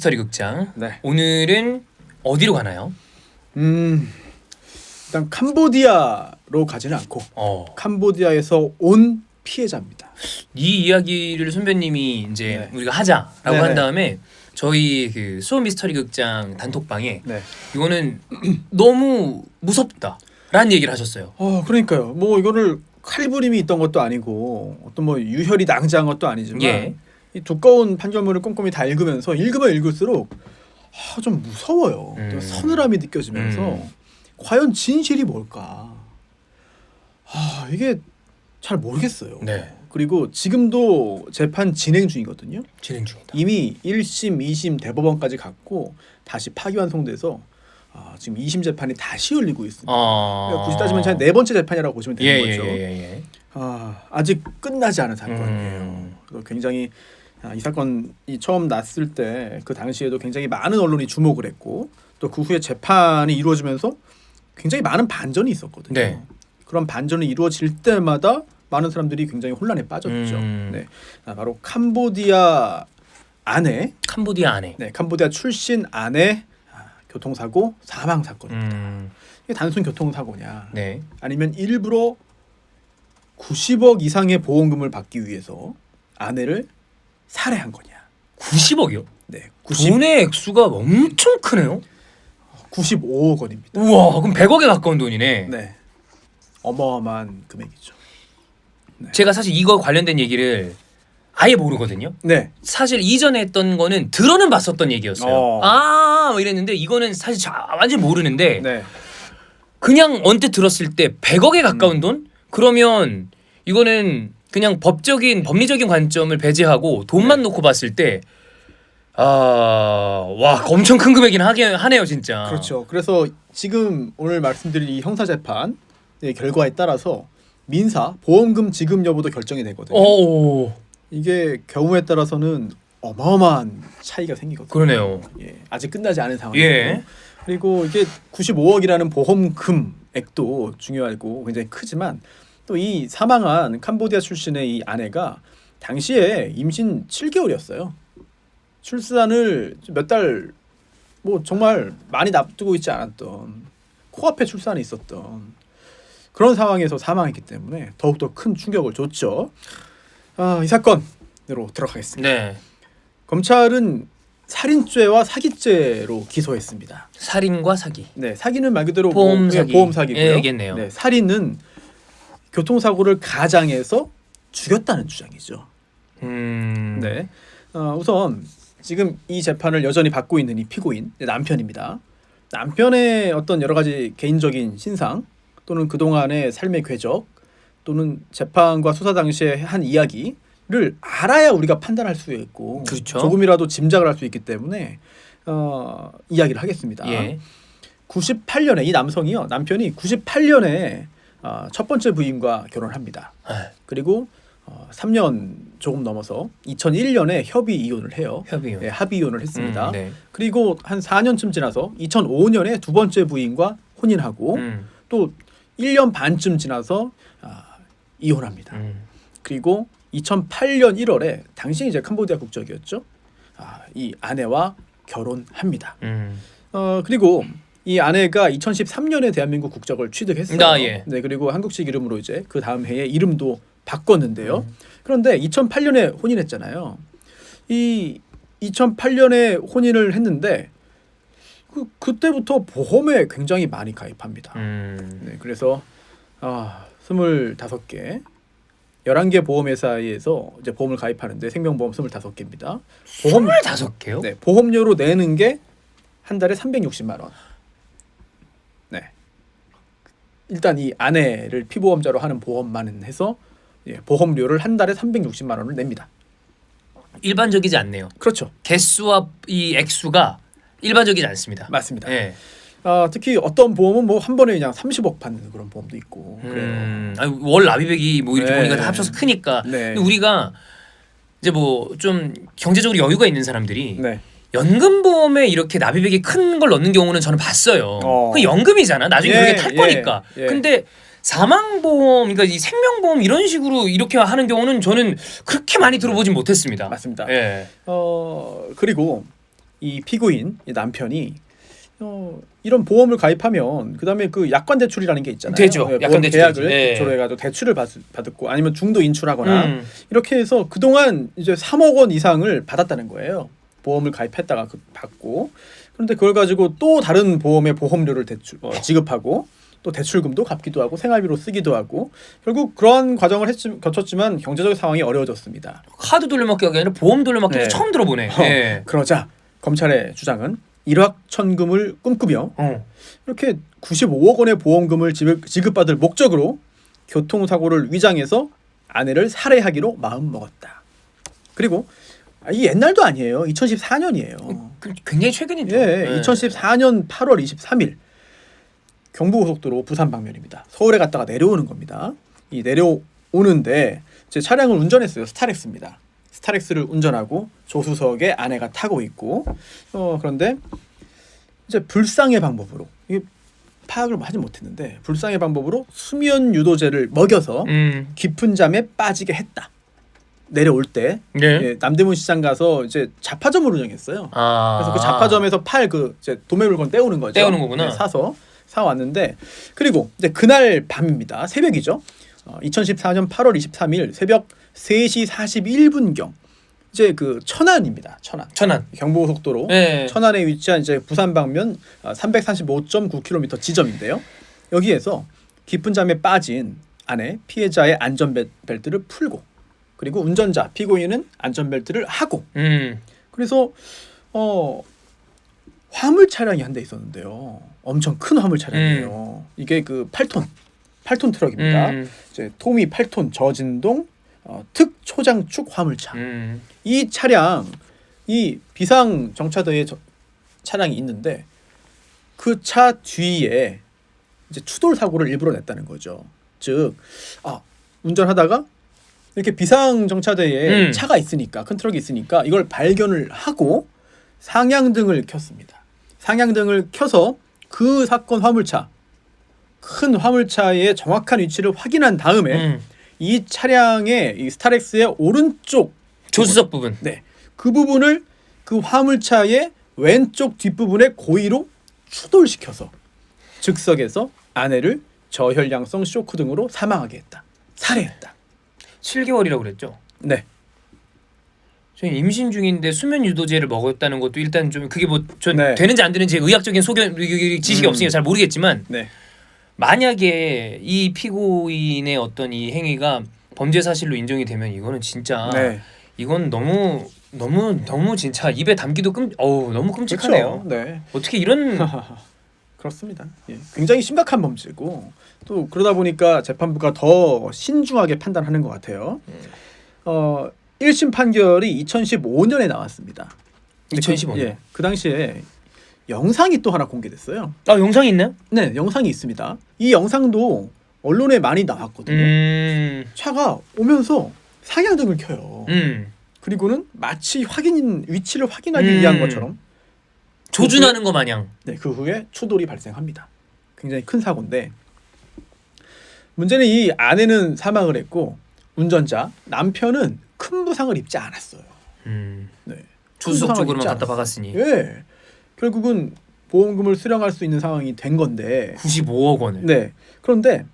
미스터리 극장. 네. 오늘은 어디로 가나요? 일단 캄보디아로 가지는 않고 캄보디아에서 온 피해자입니다. 이 이야기를 선배님이 이제 우리가 하자라고 네네. 한 다음에 저희 그 수원 미스터리 극장 단톡방에 이거는 너무 무섭다라는 얘기를 하셨어요. 그러니까요. 뭐 이거를 칼부림이 있던 것도 아니고 어떤 뭐 유혈이 낭자한 것도 아니지만 이 두꺼운 판결문을 꼼꼼히 다 읽으면서 읽으면 읽을수록 좀 무서워요. 또 서늘함이 느껴지면서 과연 진실이 뭘까? 이게 잘 모르겠어요. 그리고 지금도 재판 진행 중이거든요. 진행 중이다. 이미 1심, 2심 대법원까지 갔고 다시 파기환송돼서 지금 2심 재판이 다시 열리고 있습니다. 그러니까 굳이 따지면 그냥 네 번째 재판이라고 보시면 되는 거죠. 아직 끝나지 않은 사건이에요. 그래서 굉장히 이 사건이 처음 났을 때 그 당시에도 굉장히 많은 언론이 주목을 했고 또 그 후에 재판이 이루어지면서 굉장히 많은 반전이 있었거든요. 그런 반전이 이루어질 때마다 많은 사람들이 굉장히 혼란에 빠졌죠. 바로 캄보디아 아내, 캄보디아 출신 아내 교통사고 사망 사건입니다. 이게 단순 교통사고냐 아니면 일부러 90억 이상의 보험금을 받기 위해서 아내를 살해한 거냐. 90억이요? 네. 돈의 액수가 엄청 크네요. 95억 원입니다. 우와, 그럼 100억에 가까운 돈이네. 네. 어마어마한 금액이죠. 제가 사실 이거 관련된 얘기를 아예 모르거든요. 사실 이전에 했던 거는 들어는 봤었던 얘기였어요. 뭐 이랬는데 이거는 사실 완전 모르는데 그냥 언뜻 들었을 때 100억에 가까운 돈? 그러면 이거는 그냥 법리적인 관점을 배제하고 돈만 놓고 봤을 때 와, 엄청 큰 금액이긴 하네요, 진짜. 그렇죠. 그래서 지금 오늘 말씀드릴 이 형사 재판의 결과에 따라서 민사 보험금 지급 여부도 결정이 되거든요. 이게 경우에 따라서는 어마어마한 차이가 생기거든요. 그러네요. 아직 끝나지 않은 상황이고 그리고 이게 95억이라는 보험금액도 중요하고 굉장히 크지만 또 이 사망한 캄보디아 출신의 이 아내가 당시에 임신 7개월이었어요. 출산을 몇 달 뭐 정말 많이 납두고 있지 않았던 코앞에 출산이 있었던 그런 상황에서 사망했기 때문에 더욱더 큰 충격을 줬죠. 이 사건으로 들어가겠습니다. 검찰은 살인죄와 사기죄로 기소했습니다. 살인과 사기. 사기는 말 그대로 보험 사기고요. 겠네요. 살인은 교통사고를 가장해서 죽였다는 주장이죠. 우선 지금 이 재판을 여전히 받고 있는 이 피고인 남편입니다. 남편의 어떤 여러 가지 개인적인 신상 또는 그동안의 삶의 궤적 또는 재판과 수사 당시에 한 이야기를 알아야 우리가 판단할 수 있고 조금이라도 짐작을 할 수 있기 때문에 이야기를 하겠습니다. 98년에 이 남편이 98년에 첫 번째 부인과 결혼을 합니다. 그리고 3년 조금 넘어서 2001년에 협의 이혼을 해요. 합의 이혼을 했습니다. 그리고 한 4년쯤 지나서 2005년에 두 번째 부인과 혼인하고 또 1년 반쯤 지나서 이혼합니다. 그리고 2008년 1월에 당시 이제 캄보디아 국적이었죠. 이 아내와 결혼합니다. 그리고 이 아내가 2013년에 대한민국 국적을 취득했어요. 그리고 한국식 이름으로 이제 그 다음 해에 이름도 바꿨는데요. 그런데 2008년에 혼인했잖아요. 이 2008년에 혼인을 했는데 그때부터 보험에 굉장히 많이 가입합니다. 그래서 25개 11개 보험회사에서 이제 보험을 가입하는데 생명보험 25개입니다. 25개요? 보험료로 내는 게 한 달에 360만 원. 일단 이 아내를 피보험자로 하는 보험만 해서 보험료를 한 달에 360만 원을 냅니다. 일반적이지 않네요. 그렇죠. 개수와 이 액수가 일반적이지 않습니다. 맞습니다. 특히 어떤 보험은 뭐 한 번에 그냥 30억 받는 그런 보험도 있고 그래요. 월 납입액이 뭐 이렇게 보니까 다 합쳐서 크니까. 근데 우리가 이제 뭐 좀 경제적으로 여유가 있는 사람들이 연금보험에 이렇게 납입액이 큰 걸 넣는 경우는 저는 봤어요. 그 연금이잖아. 나중에 그렇게 탈 거니까. 근데 사망보험, 그러니까 이 생명보험 이런 식으로 이렇게 하는 경우는 저는 그렇게 많이 들어보진 못했습니다. 맞습니다. 그리고 이 피고인 이 남편이 이런 보험을 가입하면 그다음에 그 약관 대출이라는 게 있잖아요. 되죠. 약관 대출 계약을 네. 대출로 해가지고 대출을 받고 아니면 중도 인출하거나 이렇게 해서 그동안 이제 3억 원 이상을 받았다는 거예요. 보험을 가입했다가 받고 그런데 그걸 가지고 또 다른 보험의 보험료를 지급하고 또 대출금도 갚기도 하고 생활비로 쓰기도 하고 결국 그러한 과정을 거쳤지만 경제적 상황이 어려워졌습니다. 카드 돌려막기가 아니라 보험 돌려막기를 네. 처음 들어보네. 네. 그러자 검찰의 주장은 일확천금을 꿈꾸며 이렇게 95억 원의 보험금을 지급받을 목적으로 교통사고를 위장해서 아내를 살해하기로 마음먹었다. 그리고 이 옛날도 아니에요. 2014년이에요. 굉장히 최근이죠. 예, 네. 2014년 8월 23일 경부고속도로 부산 방면입니다. 서울에 갔다가 내려오는 겁니다. 이 내려오는데 제 차량을 운전했어요. 스타렉스입니다. 스타렉스를 운전하고 조수석에 아내가 타고 있고 그런데 이제 불상의 방법으로 이게 파악을 하지 못했는데 불상의 방법으로 수면 유도제를 먹여서 깊은 잠에 빠지게 했다. 내려올 때 네. 예, 남대문 시장 가서 이제 잡화점을 운영했어요. 그래서 그 잡화점에서 이제 도매 물건 떼오는 거죠. 떼오는 거구나. 네, 사 왔는데 그리고 이제 그날 밤입니다. 새벽이죠. 2014년 8월 23일 새벽 3시 41분경 이제 그 천안입니다. 천안. 경부고속도로 네. 천안에 위치한 이제 부산 방면 335.9km 지점인데요. 여기에서 깊은 잠에 빠진 아내 피해자의 안전벨트를 풀고 그리고 운전자 피고인은 안전벨트를 하고 그래서 화물 차량이 한 대 있었는데요. 엄청 큰 화물 차량이에요. 이게 그 8톤 트럭입니다. 이제 토미 8톤 저진동 특초장축 화물차. 이 차량 이 비상 정차대에 차량이 있는데 그 차 뒤에 이제 추돌 사고를 일부러 냈다는 거죠. 즉 운전하다가 이렇게 비상 정차대에 차가 있으니까 큰 트럭이 있으니까 이걸 발견을 하고 상향등을 켰습니다. 상향등을 켜서 그 사건 화물차 큰 화물차의 정확한 위치를 확인한 다음에 이 차량의 이 스타렉스의 오른쪽 조수석 부분 네, 그 부분을 그 화물차의 왼쪽 뒷부분에 고의로 추돌시켜서 즉석에서 아내를 저혈량성 쇼크 등으로 사망하게 했다. 살해했다. 7개월이라고 그랬죠. 네. 저희 임신 중인데 수면 유도제를 먹었다는 것도 일단 좀 그게 뭐 전 네. 되는지 안 되는지 의학적인 지식이 없으니까 잘 모르겠지만 네. 만약에 이 피고인의 어떤 이 행위가 범죄 사실로 인정이 되면 이거는 진짜 네. 이건 너무 진짜 입에 담기도 너무 끔찍하네요. 그렇죠. 네. 어떻게 이런 그렇습니다. 예. 굉장히 심각한 범죄고 또 그러다 보니까 재판부가 더 신중하게 판단하는 것 같아요. 1심 판결이 2015년에 나왔습니다. 2015년. 예, 그 당시에 영상이 또 하나 공개됐어요. 영상이 있나요? 네, 영상이 있습니다. 이 영상도 언론에 많이 나왔거든요. 차가 오면서 상향등을 켜요. 그리고는 마치 위치를 확인하기 위한 것처럼 조준하는 거 마냥. 네, 그 후에 추돌이 발생합니다. 굉장히 큰 사고인데 문제는 이 아내는 사망을 했고 운전자 남편은 큰 부상을 입지 않았어요. 네, 조수석 쪽으로만 갖다 박았으니. 예, 결국은 보험금을 수령할 수 있는 상황이 된 건데 95억 원을. 네, 그런데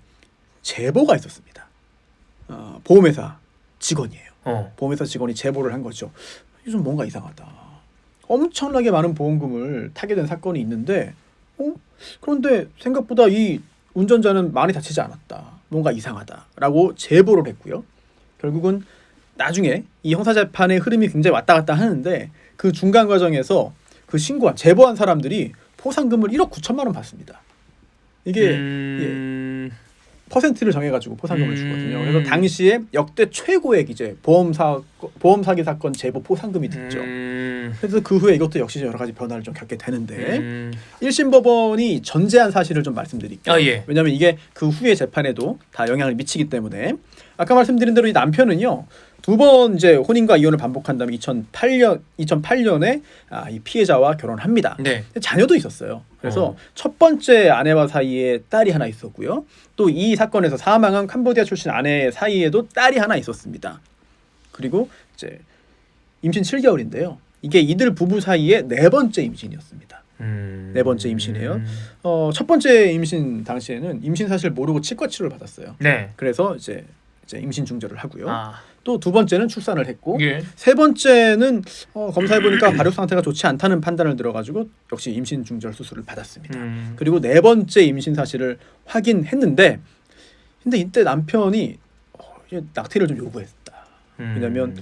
제보가 있었습니다. 보험회사 직원이에요. 보험회사 직원이 제보를 한 거죠. 좀 뭔가 이상하다. 엄청나게 많은 보험금을 타게 된 사건이 있는데 그런데 생각보다 이 운전자는 많이 다치지 않았다. 뭔가 이상하다라고 제보를 했고요. 결국은 나중에 이 형사재판의 흐름이 굉장히 왔다 갔다 하는데 그 중간 과정에서 그 제보한 사람들이 포상금을 1억 9천만 원 받습니다. 이게 퍼센트를 정해가지고 포상금을 주거든요. 그래서 당시에 역대 최고액 이제 보험 사기 사건 제보 포상금이 됐죠. 그래서 그 후에 이것도 역시 여러 가지 변화를 좀 겪게 되는데 1심 법원이 전제한 사실을 좀 말씀드릴게요. 예. 왜냐하면 이게 그 후의 재판에도 다 영향을 미치기 때문에 아까 말씀드린 대로 이 남편은요. 2번 이제 혼인과 이혼을 반복한 다음에 2008년에 이 피해자와 결혼합니다. 네. 자녀도 있었어요. 그래서 첫 번째 아내와 사이에 딸이 하나 있었고요. 또 이 사건에서 사망한 캄보디아 출신 아내 사이에도 딸이 하나 있었습니다. 그리고 이제 임신 7개월인데요. 이게 이들 부부 사이의 네 번째 임신이었습니다. 네 번째 임신이에요. 첫 번째 임신 당시에는 임신 사실 모르고 치과 치료를 받았어요. 네. 그래서 이제 임신 중절을 하고요. 또 두 번째는 출산을 했고 예. 세 번째는 검사해 보니까 발육 상태가 좋지 않다는 판단을 들어가지고 역시 임신 중절 수술을 받았습니다. 그리고 네 번째 임신 사실을 확인했는데 근데 이때 남편이 낙태를 좀 요구했다. 왜냐면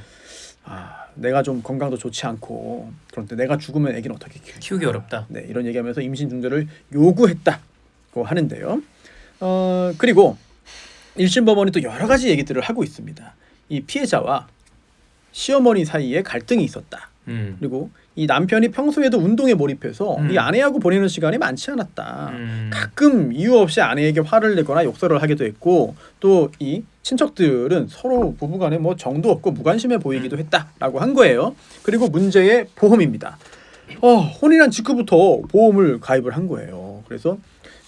내가 좀 건강도 좋지 않고 그런데 내가 죽으면 애기는 어떻게 키우기 어렵다. 네, 이런 얘기하면서 임신 중절을 요구했다고 하는데요. 그리고 1심 법원이 또 여러 가지 얘기들을 하고 있습니다. 이 피해자와 시어머니 사이에 갈등이 있었다. 그리고 이 남편이 평소에도 운동에 몰입해서 이 아내하고 보내는 시간이 많지 않았다. 가끔 이유 없이 아내에게 화를 내거나 욕설을 하기도 했고 또 이 친척들은 서로 부부간에 뭐 정도 없고 무관심해 보이기도 했다라고 한 거예요. 그리고 문제의 보험입니다. 혼인한 직후부터 보험을 가입을 한 거예요. 그래서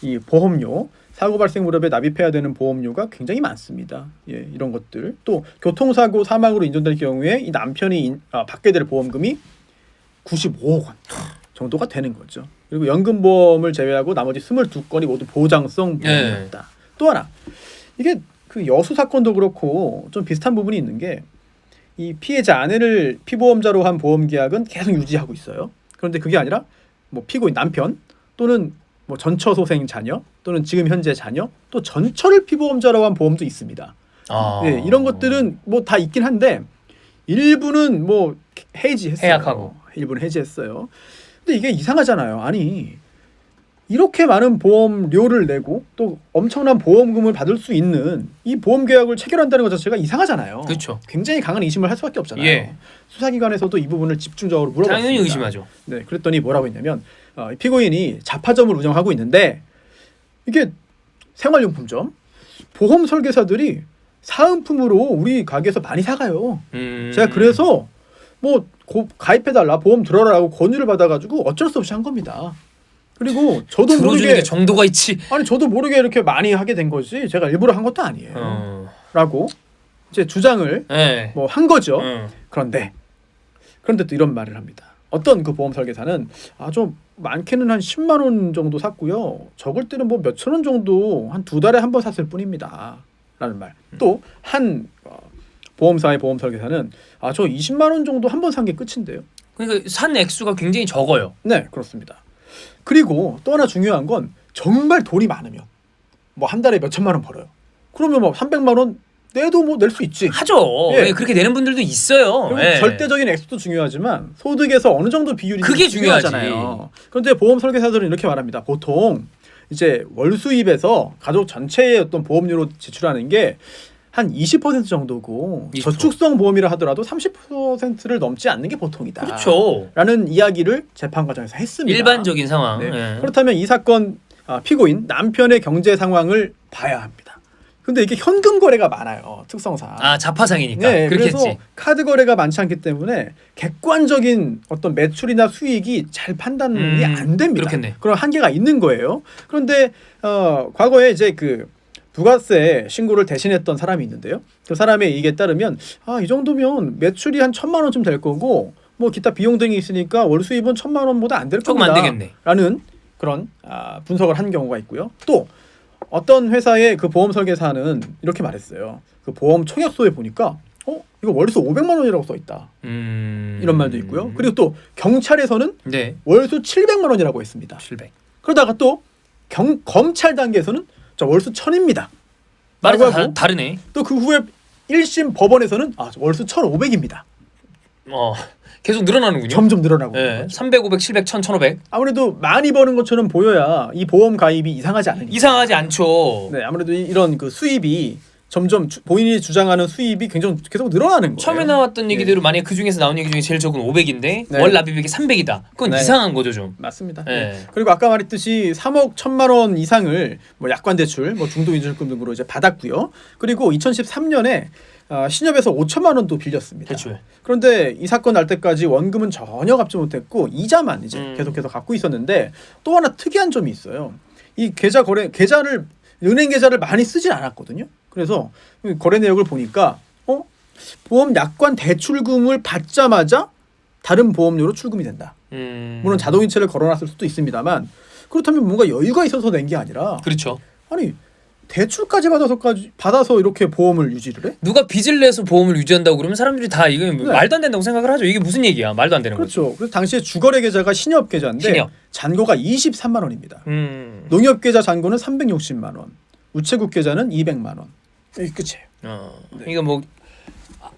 이 보험료 사고 발생 무렵에 납입해야 되는 보험료가 굉장히 많습니다. 예, 이런 것들 또 교통사고 사망으로 인정될 경우에 이 남편이 받게 될 보험금이 95억 원 정도가 되는 거죠. 그리고 연금보험을 제외하고 나머지 22건이 모두 보장성 보험이었다. 또 하나 이게 그 여수 사건도 그렇고 좀 비슷한 부분이 있는 게 이 피해자 아내를 피보험자로 한 보험 계약은 계속 유지하고 있어요. 그런데 그게 아니라 뭐 피고인 남편 또는 뭐 전처 소생 자녀 또는 지금 현재 자녀 또 전처를 피보험자로 한 보험도 있습니다. 네, 이런 것들은 뭐 다 있긴 한데 일부는 뭐 해지했어요. 해약하고 일부는 해지했어요. 근데 이게 이상하잖아요. 아니 이렇게 많은 보험료를 내고 또 엄청난 보험금을 받을 수 있는 이 보험 계약을 체결한다는 것 자체가 이상하잖아요. 그렇죠. 굉장히 강한 의심을 할 수밖에 없잖아요. 예. 수사기관에서도 이 부분을 집중적으로 물어봤습니다. 당연히 의심하죠. 네, 그랬더니 뭐라고 했냐면 피고인이 잡화점을 운영하고 있는데 이게 생활용품점 보험 설계사들이 사은품으로 우리 가게에서 많이 사가요. 제가 그래서 뭐 가입해달라 보험 들어라라고 권유를 받아가지고 어쩔 수 없이 한 겁니다. 그리고 저도 들어주는 게 정도가 있지. 아니 저도 모르게 이렇게 많이 하게 된 거지 제가 일부러 한 것도 아니에요. 라고 이제 주장을 뭐 한 거죠. 그런데 또 이런 말을 합니다. 어떤 그 보험 설계사는 좀 많게는 한 10만 원 정도 샀고요. 적을 때는 뭐 몇천 원 정도 한 2달에 한 번 샀을 뿐입니다. 라는 말. 또 한 보험사의 보험 설계사는 저 20만 원 정도 한 번 산 게 끝인데요. 그러니까 산 액수가 굉장히 적어요. 네, 그렇습니다. 그리고 또 하나 중요한 건 정말 돈이 많으면 뭐 한 달에 몇 천만 원 벌어요. 그러면 뭐 300만 원 내도 뭐 낼 수 있지. 하죠. 예. 그렇게 내는 분들도 있어요. 예. 절대적인 액수도 중요하지만 소득에서 어느 정도 비율이 그게 중요하잖아요. 그런데 보험 설계사들은 이렇게 말합니다. 보통 이제 월 수입에서 가족 전체의 어떤 보험료로 지출하는 게 한 20% 정도고 20%. 저축성 보험이라 하더라도 30%를 넘지 않는 게 보통이다. 그렇죠. 라는 이야기를 재판 과정에서 했습니다. 일반적인 상황. 네. 예. 그렇다면 이 사건 피고인 남편의 경제 상황을 봐야 합니다. 근데 이게 현금 거래가 많아요. 특성상. 자파상이니까. 네, 그렇겠지. 그래서 카드 거래가 많지 않기 때문에 객관적인 어떤 매출이나 수익이 잘 판단이 안 됩니다. 그렇겠네. 그런 한계가 있는 거예요. 그런데 과거에 이제 그 부가세 신고를 대신했던 사람이 있는데요. 그 사람의 얘기에 따르면 이 정도면 매출이 한 1,000만 원쯤 될 거고 뭐 기타 비용 등이 있으니까 월 수입은 1,000만 원보다 안 될 겁니다. 조금 안 되겠네. 라는 그런 분석을 한 경우가 있고요. 또 어떤 회사의 그 보험 설계사는 이렇게 말했어요. 그 보험 청약서에 보니까 이거 월수 500만 원이라고 써 있다. 이런 말도 있고요. 그리고 또 경찰에서는 네. 월수 700만 원이라고 했습니다. 700. 그러다가 또 검찰 단계에서는 월수 1,000입니다. 말이 다르네. 또 그 후에 1심 법원에서는 월수 1,500입니다. 계속 늘어나는군요. 점점 늘어나고. 네. 300, 500, 700, 1,000, 1,500. 아무래도 많이 버는 것처럼 보여야 이 보험 가입이 이상하지 않으니까. 이상하지 않죠. 네, 아무래도 이런 그 수입이 점점 본인이 주장하는 수입이 굉장히 계속 늘어나는 거예요. 처음에 나왔던 얘기대로 만약에 그 중에서 나온 얘기 중에 제일 적은 500인데 네. 월 납입액이 300이다. 그건 이상한 거죠 좀. 맞습니다. 네. 그리고 아까 말했듯이 3억 1,000만 원 이상을 뭐 약관 대출, 뭐 중도인출금 등으로 이제 받았고요. 그리고 2013년에 신협에서 5천만 원도 빌렸습니다. 대출. 그런데 이 사건 날 때까지 원금은 전혀 갚지 못했고 이자만 이제 계속해서 갖고 있었는데 또 하나 특이한 점이 있어요. 이 계좌를 은행 계좌를 많이 쓰진 않았거든요. 그래서 거래 내역을 보니까 보험 약관 대출금을 받자마자 다른 보험료로 출금이 된다. 물론 자동이체를 걸어놨을 수도 있습니다만 그렇다면 뭔가 여유가 있어서 낸 게 아니라 그렇죠. 아니 대출까지 받아서 이렇게 보험을 유지를 해? 누가 빚을 내서 보험을 유지한다고 그러면 사람들이 다 이건 네. 말도 안 된다고 생각을 하죠. 이게 무슨 얘기야? 말도 안 되는 거죠. 그렇죠. 그래서 당시에 주거래 계좌가 신협 계좌인데 신협. 잔고가 23만 원입니다. 농협 계좌 잔고는 360만 원, 우체국 계좌는 200만 원. 이게 끝이에요. 네. 이거 뭐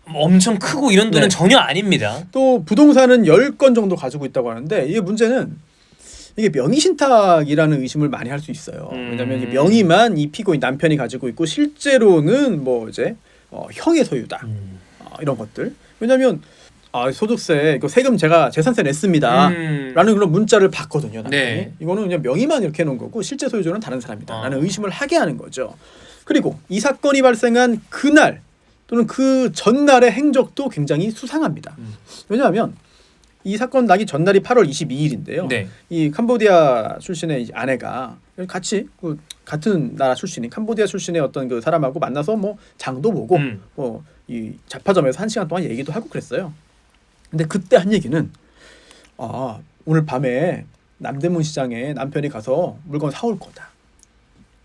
엄청 크고 이런 돈은 네. 전혀 아닙니다. 또 부동산은 10건 정도 가지고 있다고 하는데 이게 문제는 이게 명의신탁이라는 의심을 많이 할 수 있어요. 왜냐하면 이 명의만 이 피고인 남편이 가지고 있고 실제로는 뭐 이제 형의 소유다 이런 것들. 왜냐하면 소득세 이거 세금 제가 재산세 냈습니다라는 그런 문자를 받거든요. 남편이. 네. 이거는 그냥 명의만 이렇게 해놓은 거고 실제 소유주는 다른 사람이다라는 의심을 하게 하는 거죠. 그리고 이 사건이 발생한 그날 또는 그 전날의 행적도 굉장히 수상합니다. 왜냐하면 이 사건 나기 전날이 8월 22일인데요. 네. 이 캄보디아 출신의 아내가 같이 같은 나라 출신인 캄보디아 출신의 어떤 그 사람하고 만나서 뭐 장도 보고 뭐 이 잡화점에서 1시간 동안 얘기도 하고 그랬어요. 근데 그때 한 얘기는 오늘 밤에 남대문 시장에 남편이 가서 물건 사올 거다.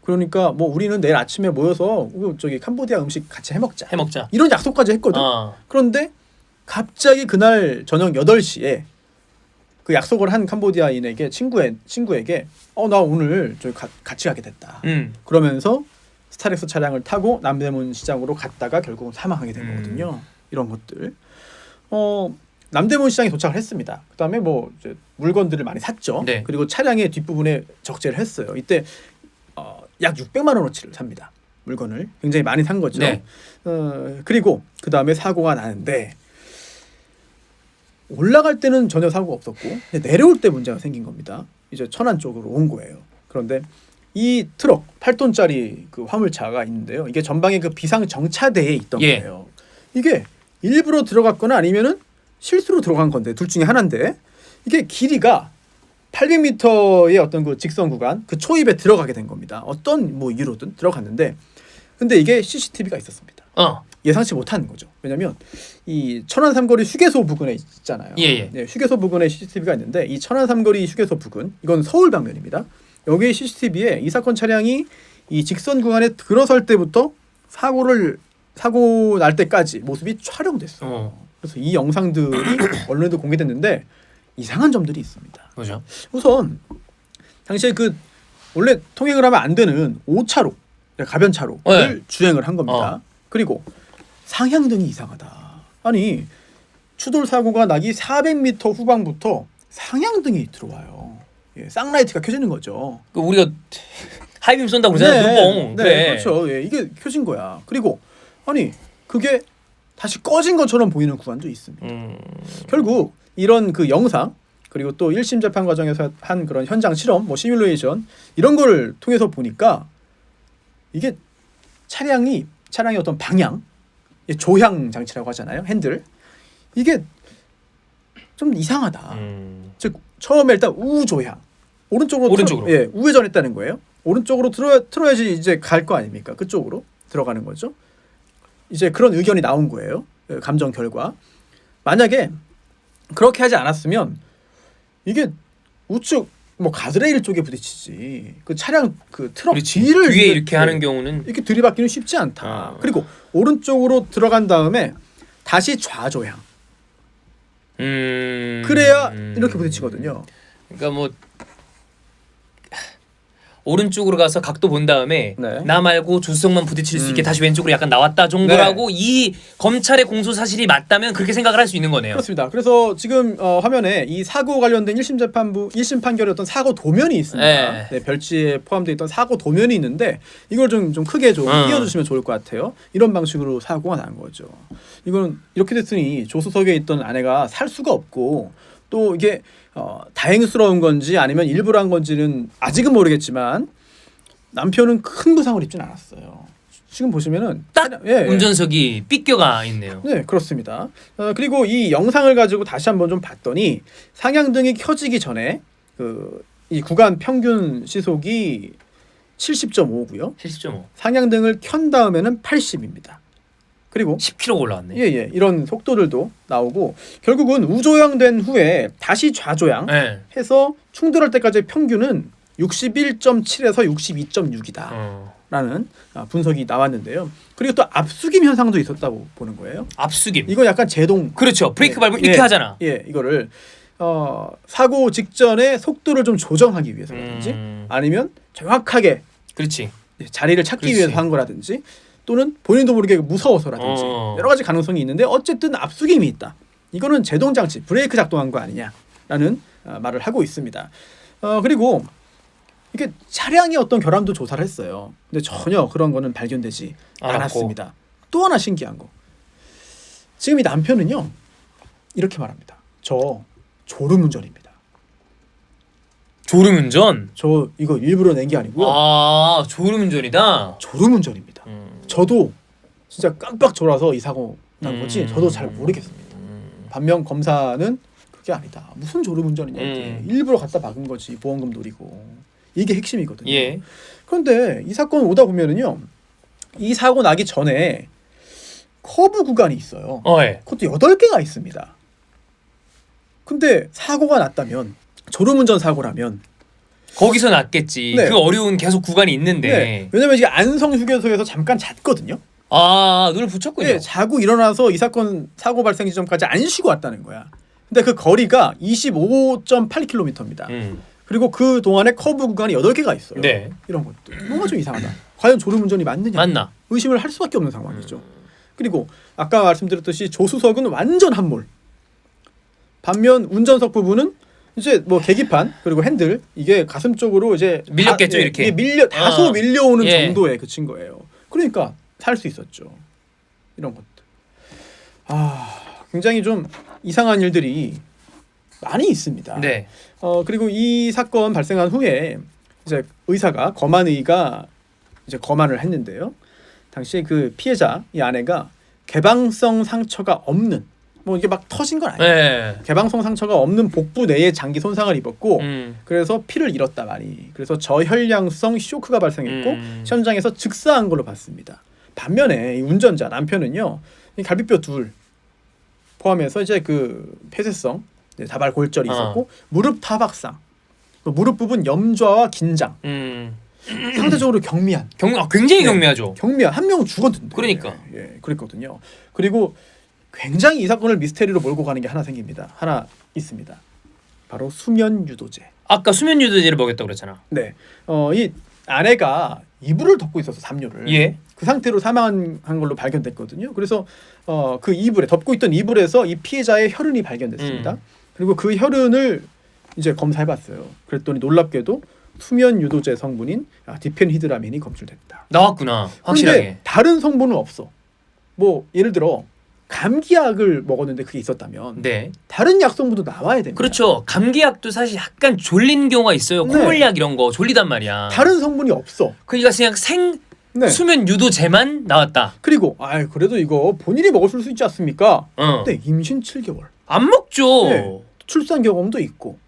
그러니까 뭐 우리는 내일 아침에 모여서 저기 캄보디아 음식 같이 해먹자. 이런 약속까지 했거든. 그런데 갑자기 그날 저녁 8시에 그 약속을 한 캄보디아인에게 친구에게 나 오늘 저기 같이 가게 됐다. 그러면서 스타렉스 차량을 타고 남대문 시장으로 갔다가 결국은 사망하게 된 거거든요. 이런 것들. 남대문 시장에 도착을 했습니다. 그다음에 뭐 이제 물건들을 많이 샀죠. 네. 그리고 차량의 뒷부분에 적재를 했어요. 이때 약 600만 원어치를 삽니다. 물건을 굉장히 많이 산 거죠. 네. 그리고 그 다음에 사고가 나는데 올라갈 때는 전혀 사고가 없었고 내려올 때 문제가 생긴 겁니다. 이제 천안 쪽으로 온 거예요. 그런데 이 트럭 8톤짜리 그 화물차가 있는데요. 이게 전방에 그 비상 정차대에 있던 거예요. 이게 일부러 들어갔거나 아니면은 실수로 들어간 건데 둘 중에 하나인데 이게 길이가 800m의 어떤 그 직선 구간 그 초입에 들어가게 된 겁니다. 어떤 뭐 이유로든 들어갔는데 근데 이게 CCTV가 있었습니다. 예상치 못한 거죠. 왜냐하면 이 천안 삼거리 휴게소 부근에 있잖아요. 예. 네, 휴게소 부근에 CCTV가 있는데 이 천안 삼거리 휴게소 부근 이건 서울 방면입니다. 여기 CCTV에 이 사건 차량이 이 직선 구간에 들어설 때부터 사고 날 때까지 모습이 촬영됐어요. 그래서 이 영상들이 언론에도 공개됐는데 이상한 점들이 있습니다. 뭐죠? 우선 당시에 그 원래 통행을 하면 안 되는 5차로 가변차로를 주행을 한 겁니다. 그리고 상향등이 이상하다. 아니 추돌 사고가 나기 400m 후방부터 상향등이 들어와요. 쌍라이트가 켜지는 거죠. 우리가 하이빔 쏜다고 그러잖아요. 눈뽕. 네, 그렇죠. 이게 켜진 거야. 그리고 아니 그게 다시 꺼진 것처럼 보이는 구간도 있습니다. 결국 이런 그 영상 그리고 또 1심 재판 과정에서 한 그런 현장 실험, 뭐 시뮬레이션 이런 걸 통해서 보니까 이게 차량의 어떤 방향, 조향 장치라고 하잖아요. 핸들 이게 좀 이상하다. 즉 처음에 일단 우조향 오른쪽으로 우회전했다는 거예요. 오른쪽으로 틀어야지 이제 갈 거 아닙니까? 그쪽으로 들어가는 거죠. 이제 그런 의견이 나온 거예요. 감정 결과. 만약에 그렇게 하지 않았으면 이게 우측 뭐 가드레일 쪽에 부딪히지. 그 차량 그 트럭 뒤를 뒤에 이렇게 하는 경우는 이렇게 들이받기는 쉽지 않다. 그리고 오른쪽으로 들어간 다음에 다시 좌조향. 그래야 이렇게 부딪히거든요. 그러니까 뭐 오른쪽으로 가서 각도 본 다음에 나 말고 조수석만 부딪힐 수 있게 다시 왼쪽으로 약간 나왔다 정도라고 이 검찰의 공소 사실이 맞다면 그렇게 생각을 할 수 있는 거네요. 그렇습니다. 그래서 지금 화면에 이 사고 관련된 1심 재판부 1심 판결의 어떤 사고 도면이 있습니다. 별지에 포함되어 있던 사고 도면이 있는데 이걸 좀 크게 좀 띄워주시면 좋을 것 같아요. 이런 방식으로 사고가 난 거죠. 이건 이렇게 됐으니 조수석에 있던 아내가 살 수가 없고 또 이게 다행스러운 건지 아니면 일부러 한 건지는 아직은 모르겠지만 남편은 큰 부상을 입진 않았어요. 지금 보시면은 딱 운전석이 삐껴가 있네요. 네, 그렇습니다. 그리고 이 영상을 가지고 다시 한번 좀 봤더니 상향등이 켜지기 전에 이 구간 평균 시속이 70.5고요. 70.5. 상향등을 켠 다음에는 80입니다. 그리고 10km가 올라왔네. 예, 이런 속도들도 나오고 결국은 우조향된 후에 다시 좌조향 네. 해서 충돌할 때까지의 평균은 61.7에서 62.6이다. 라는 분석이 나왔는데요. 그리고 또 앞수김 현상도 있었다고 보는 거예요. 앞수김. 이거 약간 제동. 그렇죠. 브레이크 밟으면 이렇게 하잖아. 예, 이거를 사고 직전에 속도를 좀 조정하기 위해서라든지 아니면 정확하게 그렇지. 자리를 찾기 위해서 한 거라든지 또는 본인도 모르게 무서워서라든지 여러 가지 가능성이 있는데 어쨌든 앞수김이 있다. 이거는 제동 장치, 브레이크 작동한 거 아니냐라는 말을 하고 있습니다. 그리고 이게 차량의 어떤 결함도 조사를 했어요. 근데 전혀 그런 거는 발견되지 않았습니다. 또 하나 신기한 거. 지금 이 남편은요. 이렇게 말합니다. 저 졸음운전입니다. 졸음운전? 저 이거 일부러 낸 게 아니고요. 아, 졸음운전이다. 졸음운전입니다. 저도 진짜 깜빡 졸아서 이 사고 난 거지. 저도 잘 모르겠습니다. 반면 검사는 그게 아니다. 무슨 졸음운전이냐. 일부러 갖다 박은 거지. 보험금 노리고. 이게 핵심이거든요. 예. 그런데 이 사건 오다 보면은요. 이 사고 나기 전에 커브 구간이 있어요. 예. 그것도 8개가 있습니다. 근데 사고가 났다면 졸음운전 사고라면 거기서 났겠지. 네. 그 어려운 계속 구간이 있는데. 네. 왜냐면 이게 안성 휴게소에서 잠깐 잤거든요. 아, 눈을 붙였군요. 네, 자고 일어나서 이 사건 사고 발생 지점까지 안 쉬고 왔다는 거야. 근데 그 거리가 25.8km입니다. 그리고 그 동안에 커브 구간이 8개가 있어요. 네. 이런 것들 뭔가 좀 이상하다. 과연 졸음운전이 맞느냐? 의심을 할 수밖에 없는 상황이죠. 그리고 아까 말씀드렸듯이 조수석은 완전 함몰. 반면 운전석 부분은 이제 뭐 계기판 그리고 핸들 이게 가슴 쪽으로 이제 밀렸겠죠. 이렇게 다소 밀려오는 예. 정도에 그친 거예요. 그러니까 살 수 있었죠. 이런 것들. 굉장히 좀 이상한 일들이 많이 있습니다. 네. 그리고 이 사건 발생한 후에 이제 의사가 검안의가 이제 검안을 했는데요. 당시에 그 피해자 이 아내가 개방성 상처가 없는 뭐 이게 막 터진 건 아니에요. 네. 개방성 상처가 없는 복부 내에 장기 손상을 입었고 그래서 피를 잃었다 많이. 그래서 저혈량성 쇼크가 발생했고 현장에서 즉사한 걸로 봤습니다. 반면에 이 운전자 남편은요. 이 갈비뼈 둘 포함해서 이제 그 폐쇄성 다발 골절이 있었고 무릎 타박상, 무릎 부분 염좌와 긴장. 상대적으로 경미한. 굉장히 경미하죠. 경미한. 한 명은 죽었는데. 그러니까. 예, 그랬거든요. 그리고 굉장히 이 사건을 미스테리로 몰고 가는 게 하나 생깁니다. 하나 있습니다. 바로 수면 유도제. 아까 수면 유도제를 먹였다고 그랬잖아. 네. 이 아내가 이불을 덮고 있어서 담요를. 예. 그 상태로 사망한 걸로 발견됐거든요. 그래서 그 이불에 덮고 있던 이불에서 이 피해자의 혈흔이 발견됐습니다. 그리고 그 혈흔을 이제 검사해봤어요. 그랬더니 놀랍게도 수면 유도제 성분인 디펜히드라민이 검출됐다. 나왔구나. 확실하게. 그런데 다른 성분은 없어. 뭐 예를 들어 감기약을 먹었는데 그게 있었다면 네. 다른 약 성분도 나와야 됩니다. 그렇죠. 감기약도 사실 약간 졸린 경우가 있어요. 콧물약 이런 거 졸리단 말이야. 다른 성분이 없어. 그러니까 그냥 수면 유도제만 나왔다. 그리고 그래도 이거 본인이 먹을 수 있지 않습니까? 근데 임신 7개월. 안 먹죠. 네. 출산 경험도 있고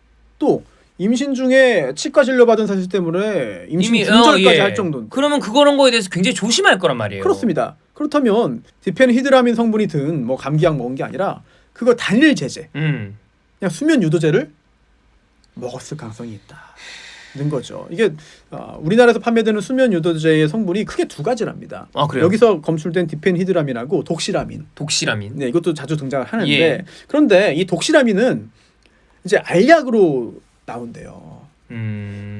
또 임신 중에 치과 진료 받은 사실 때문에 임신 분절까지 할 정도인데. 그러면 그런 거에 대해서 굉장히 조심할 거란 말이에요. 그렇습니다. 그렇다면 디펜히드라민 성분이 든 뭐 감기약 먹은 게 아니라 그거 단일 제제, 그냥 수면 유도제를 먹었을 가능성이 있다는 거죠. 이게 우리나라에서 판매되는 수면 유도제의 성분이 크게 두 가지랍니다. 그래요? 여기서 검출된 디펜히드라민하고 독시라민. 네, 이것도 자주 등장을 하는데 그런데 이 독시라민은 이제 알약으로 나온대요.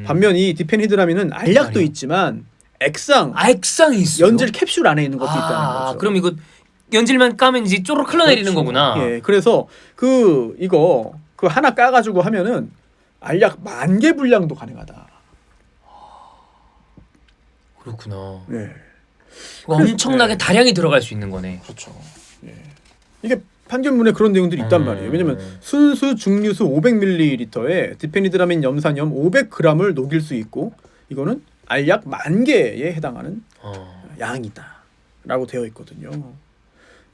반면 이 디펜히드라민은 알약도 있지만 액상이 있어요. 연질 캡슐 안에 있는 것도 있다는 거죠. 그럼 이거 연질만 까면 이제 쪼록 흘러내리는 거구나. 예, 그래서 이거 하나 까가지고 하면은 알약 10,000개 분량도 가능하다. 그렇구나. 네. 엄청나게 다량이 들어갈 수 있는 거네. 그렇죠. 예. 이게 판결문에 그런 내용들이 있단 말이에요. 왜냐면 순수 중류수 500ml에 디펜히드라민 염산염 500g을 녹일 수 있고 이거는 알약 10,000개에 해당하는 양이다라고 되어 있거든요.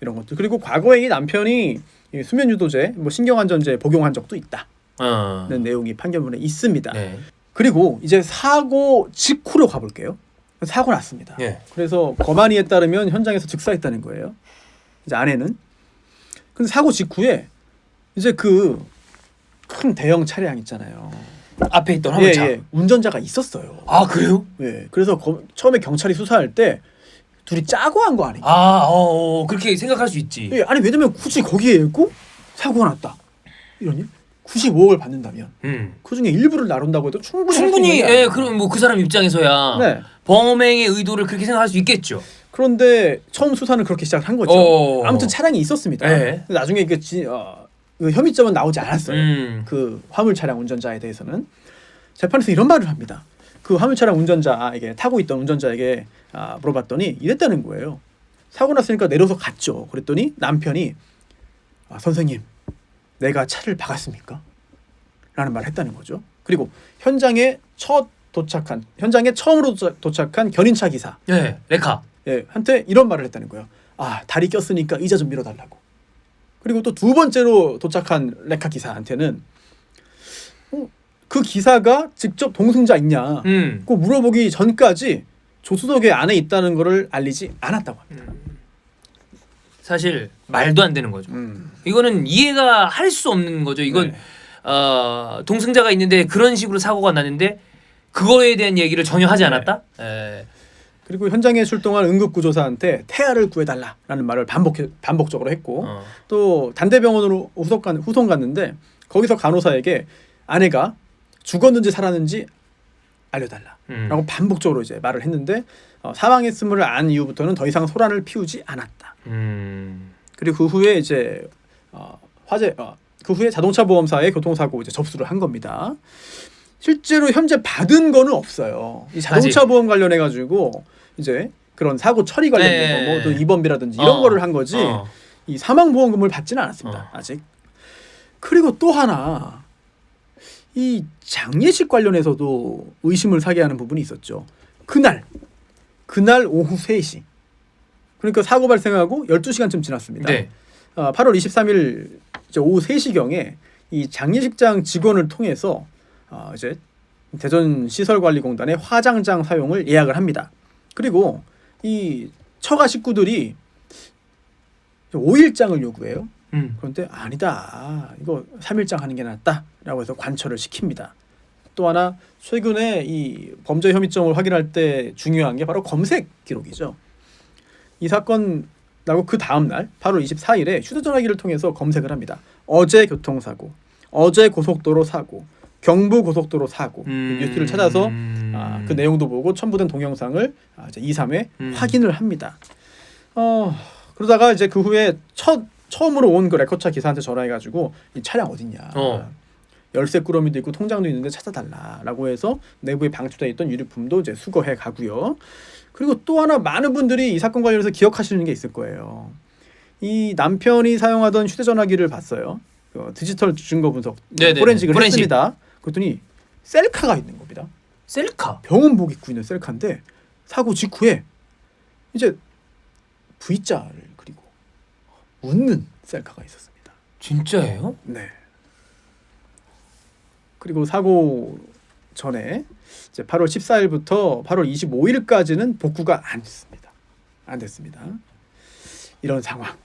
이런 것들. 그리고 과거에 이 남편이 수면 유도제, 뭐 신경안전제 복용한 적도 있다는 내용이 판결문에 있습니다. 네. 그리고 이제 사고 직후로 가볼게요. 사고 났습니다. 네. 그래서 검안위에 따르면 현장에서 즉사했다는 거예요. 이제 아내는. 근데 사고 직후에 이제 그 큰 대형 차량 있잖아요. 앞에 있던 화물차. 예. 운전자가 있었어요. 아 그래요? 예. 그래서 처음에 경찰이 수사할 때 둘이 짜고 한 거 아니에요? 그렇게 생각할 수 있지. 예. 아니 왜냐면 굳이 거기에 있고 사고가 났다. 이런 일? 95억을 받는다면 그 중에 일부를 나눈다고 해도 충분히 예, 그럼 뭐 그 사람 입장에서야 네. 범행의 의도를 그렇게 생각할 수 있겠죠. 그런데 처음 수사는 그렇게 시작한 거죠. 아무튼 차량이 있었습니다. 네. 나중에 그 혐의점은 나오지 않았어요. 그 화물 차량 운전자에 대해서는 재판에서 이런 말을 합니다. 그 화물 차량 운전자에게 타고 있던 운전자에게 물어봤더니 이랬다는 거예요. 사고 났으니까 내려서 갔죠. 그랬더니 남편이 선생님, 내가 차를 박았습니까? 라는 말을 했다는 거죠. 그리고 현장에 처음으로 도착한 견인차 기사, 네, 레카, 한테 이런 말을 했다는 거예요. 다리 꼈으니까 의자 좀 밀어달라고. 그리고 또 두 번째로 도착한 레카 기사한테는 그 기사가 직접 동승자 있냐 꼭 물어보기 전까지 조수석에 안에 있다는 것을 알리지 않았다고 합니다. 사실 말도 안 되는 거죠. 이거는 이해가 할 수 없는 거죠. 이건 네. 동승자가 있는데 그런 식으로 사고가 났는데 그거에 대한 얘기를 전혀 하지 않았다. 그리고 현장에 출동한 응급구조사한테 태아를 구해달라라는 말을 반복적으로 했고 또 단대병원으로 후송 갔는데 거기서 간호사에게 아내가 죽었는지 살았는지 알려달라라고 반복적으로 이제 말을 했는데 사망했음을 안 이후부터는 더 이상 소란을 피우지 않았다. 그리고 그 후에 이제 그 후에 자동차 보험사에 교통사고 이제 접수를 한 겁니다. 실제로 현재 받은 거는 없어요. 이 자동차 보험 관련해 가지고 이제 그런 사고 처리 관련된 거, 뭐 또 입원비라든지 이런 거를 한 거지. 이 사망 보험금을 받지는 않았습니다. 아직. 그리고 또 하나 이 장례식 관련해서도 의심을 사게 하는 부분이 있었죠. 그날 오후 3시. 그러니까 사고 발생하고 12시간쯤 지났습니다. 네. 8월 23일 이제 오후 3시경에 이 장례식장 직원을 통해서 이제 대전시설관리공단의 화장장 사용을 예약을 합니다. 그리고 이 처가 식구들이 5일장을 요구해요. 그런데 아니다. 이거 3일장 하는 게 낫다라고 해서 관철을 시킵니다. 또 하나 최근에 이 범죄 혐의점을 확인할 때 중요한 게 바로 검색 기록이죠. 이 사건 나고 그 다음 날 8월 24일에 휴대전화기를 통해서 검색을 합니다. 어제 교통사고, 어제 고속도로 사고, 경부 고속도로 사고 뉴스를 찾아서 그 내용도 보고 첨부된 동영상을 이제 2, 3회 확인을 합니다. 그러다가 이제 그 후에 처음으로 온 그 레커차 기사한테 전화해가지고 이 차량 어딨냐, 열쇠 꾸러미도 있고 통장도 있는데 찾아달라라고 해서 내부에 방치되어 있던 유류품도 이제 수거해 가고요. 그리고 또 하나 많은 분들이 이 사건 관련해서 기억하시는 게 있을 거예요. 이 남편이 사용하던 휴대전화기를 봤어요. 디지털 증거 분석 포렌식을 했습니다. 그랬더니 셀카가 있는 겁니다. 셀카? 병원복 입고 있는 셀카인데 사고 직후에 이제 V자를 그리고 웃는 셀카가 있었습니다. 진짜예요? 네. 그리고 사고 전에 이제 8월 14일부터 8월 25일까지는 복구가 안 됐습니다. 이런 상황.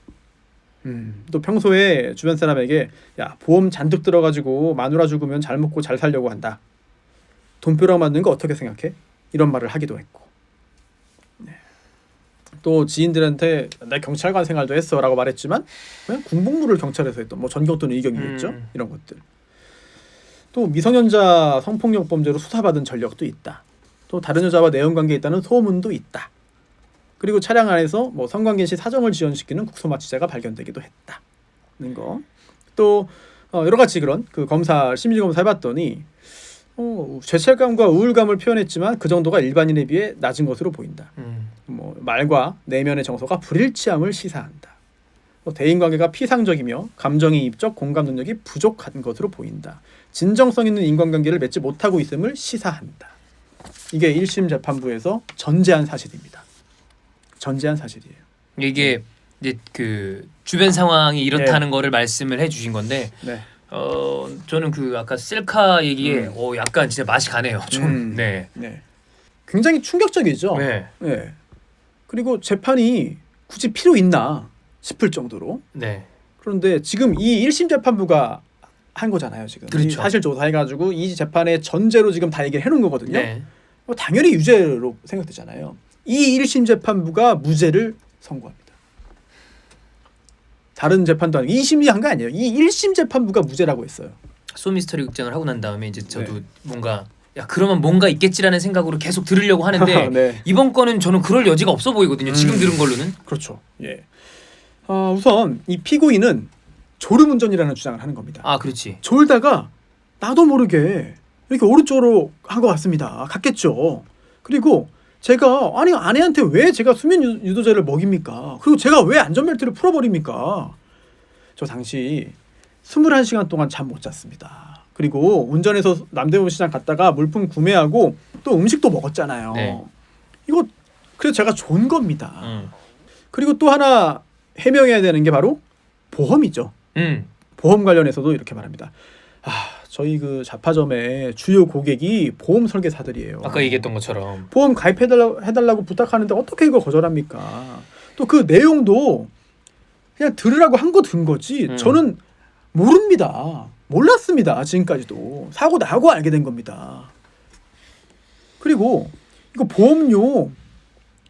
또 평소에 주변 사람에게 야 보험 잔뜩 들어가지고 마누라 죽으면 잘 먹고 잘 살려고 한다. 돈벼락 맞는 거 어떻게 생각해? 이런 말을 하기도 했고. 네. 또 지인들한테 나 경찰관 생활도 했어라고 말했지만 그냥 군복무를 경찰에서 했던 뭐 전경 또는 이경이겠죠. 이런 것들. 또 미성년자 성폭력 범죄로 수사받은 전력도 있다. 또 다른 여자와 내연관계에 있다는 소문도 있다. 그리고 차량 안에서 뭐 성관계 시 사정을 지연시키는 국소마취자가 발견되기도 했다는 거. 또 여러 가지 그런 그 검사 심리 검사 해봤더니 죄책감과 우울감을 표현했지만 그 정도가 일반인에 비해 낮은 것으로 보인다. 뭐 말과 내면의 정서가 불일치함을 시사한다. 대인관계가 피상적이며 감정이입적 공감 능력이 부족한 것으로 보인다. 진정성 있는 인간관계를 맺지 못하고 있음을 시사한다. 이게 1심 재판부에서 전제한 사실입니다. 전제한 사실이에요. 이게 이제 그 주변 상황이 이렇다는 거를 말씀을 해주신 건데, 저는 그 아까 셀카 얘기에 약간 진짜 맛이 가네요. 좀. 네. 굉장히 충격적이죠. 네. 그리고 재판이 굳이 필요 있나? 싶을 정도로. 네. 그런데 지금 이 1심 재판부가 한 거잖아요. 지금 그렇죠. 사실 조사해가지고 이 재판의 전제로 지금 다 얘기를 해놓은 거거든요. 네. 당연히 유죄로 생각되잖아요. 이 1심 재판부가 무죄를 선고합니다. 다른 재판도 아니고 2심이 한 거 아니에요. 이 1심 재판부가 무죄라고 했어요. 소미스터리 극장을 하고 난 다음에 이제 저도 뭔가 야 그러면 뭔가 있겠지라는 생각으로 계속 들으려고 하는데 네. 이번 건은 저는 그럴 여지가 없어 보이거든요. 지금 들은 걸로는. 그렇죠. 예. 우선 이 피고인은 졸음운전이라는 주장을 하는 겁니다. 아 그렇지. 졸다가 나도 모르게 이렇게 오른쪽으로 한 것 같습니다. 갔겠죠. 그리고 제가 아니 아내한테 왜 제가 수면 유도제를 먹입니까? 그리고 제가 왜 안전벨트를 풀어버립니까? 저 당시 21시간 동안 잠 못 잤습니다. 그리고 운전해서 남대문 시장 갔다가 물품 구매하고 또 음식도 먹었잖아요. 네. 이거 그래서 제가 존 겁니다. 그리고 또 하나 해명해야 되는 게 바로 보험이죠. 보험 관련해서도 이렇게 말합니다. 저희 그 잡화점의 주요 고객이 보험 설계사들이에요. 아까 얘기했던 것처럼 보험 가입해달라고 부탁하는데 어떻게 이걸 거절합니까? 또 그 내용도 그냥 들으라고 한 거 든 거지. 저는 모릅니다. 몰랐습니다. 지금까지도 사고 나고 알게 된 겁니다. 그리고 이거 보험료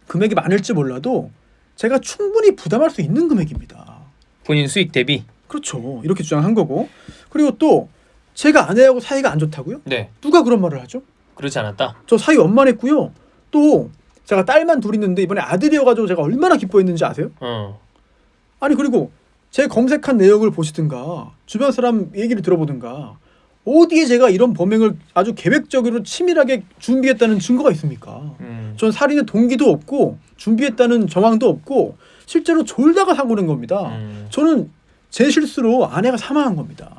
금액이 많을지 몰라도 제가 충분히 부담할 수 있는 금액입니다. 본인 수익 대비. 그렇죠. 이렇게 주장한 거고. 그리고 또 제가 아내하고 사이가 안 좋다고요? 네. 누가 그런 말을 하죠? 그렇지 않았다. 저 사이 원만했고요. 또 제가 딸만 둘 있는데 이번에 아들이어가지고 제가 얼마나 기뻐했는지 아세요? 아니 그리고 제 검색한 내역을 보시든가 주변 사람 얘기를 들어보든가 어디에 제가 이런 범행을 아주 계획적으로 치밀하게 준비했다는 증거가 있습니까? 전 살인의 동기도 없고 준비했다는 정황도 없고 실제로 졸다가 사고 낸 겁니다. 저는 제 실수로 아내가 사망한 겁니다.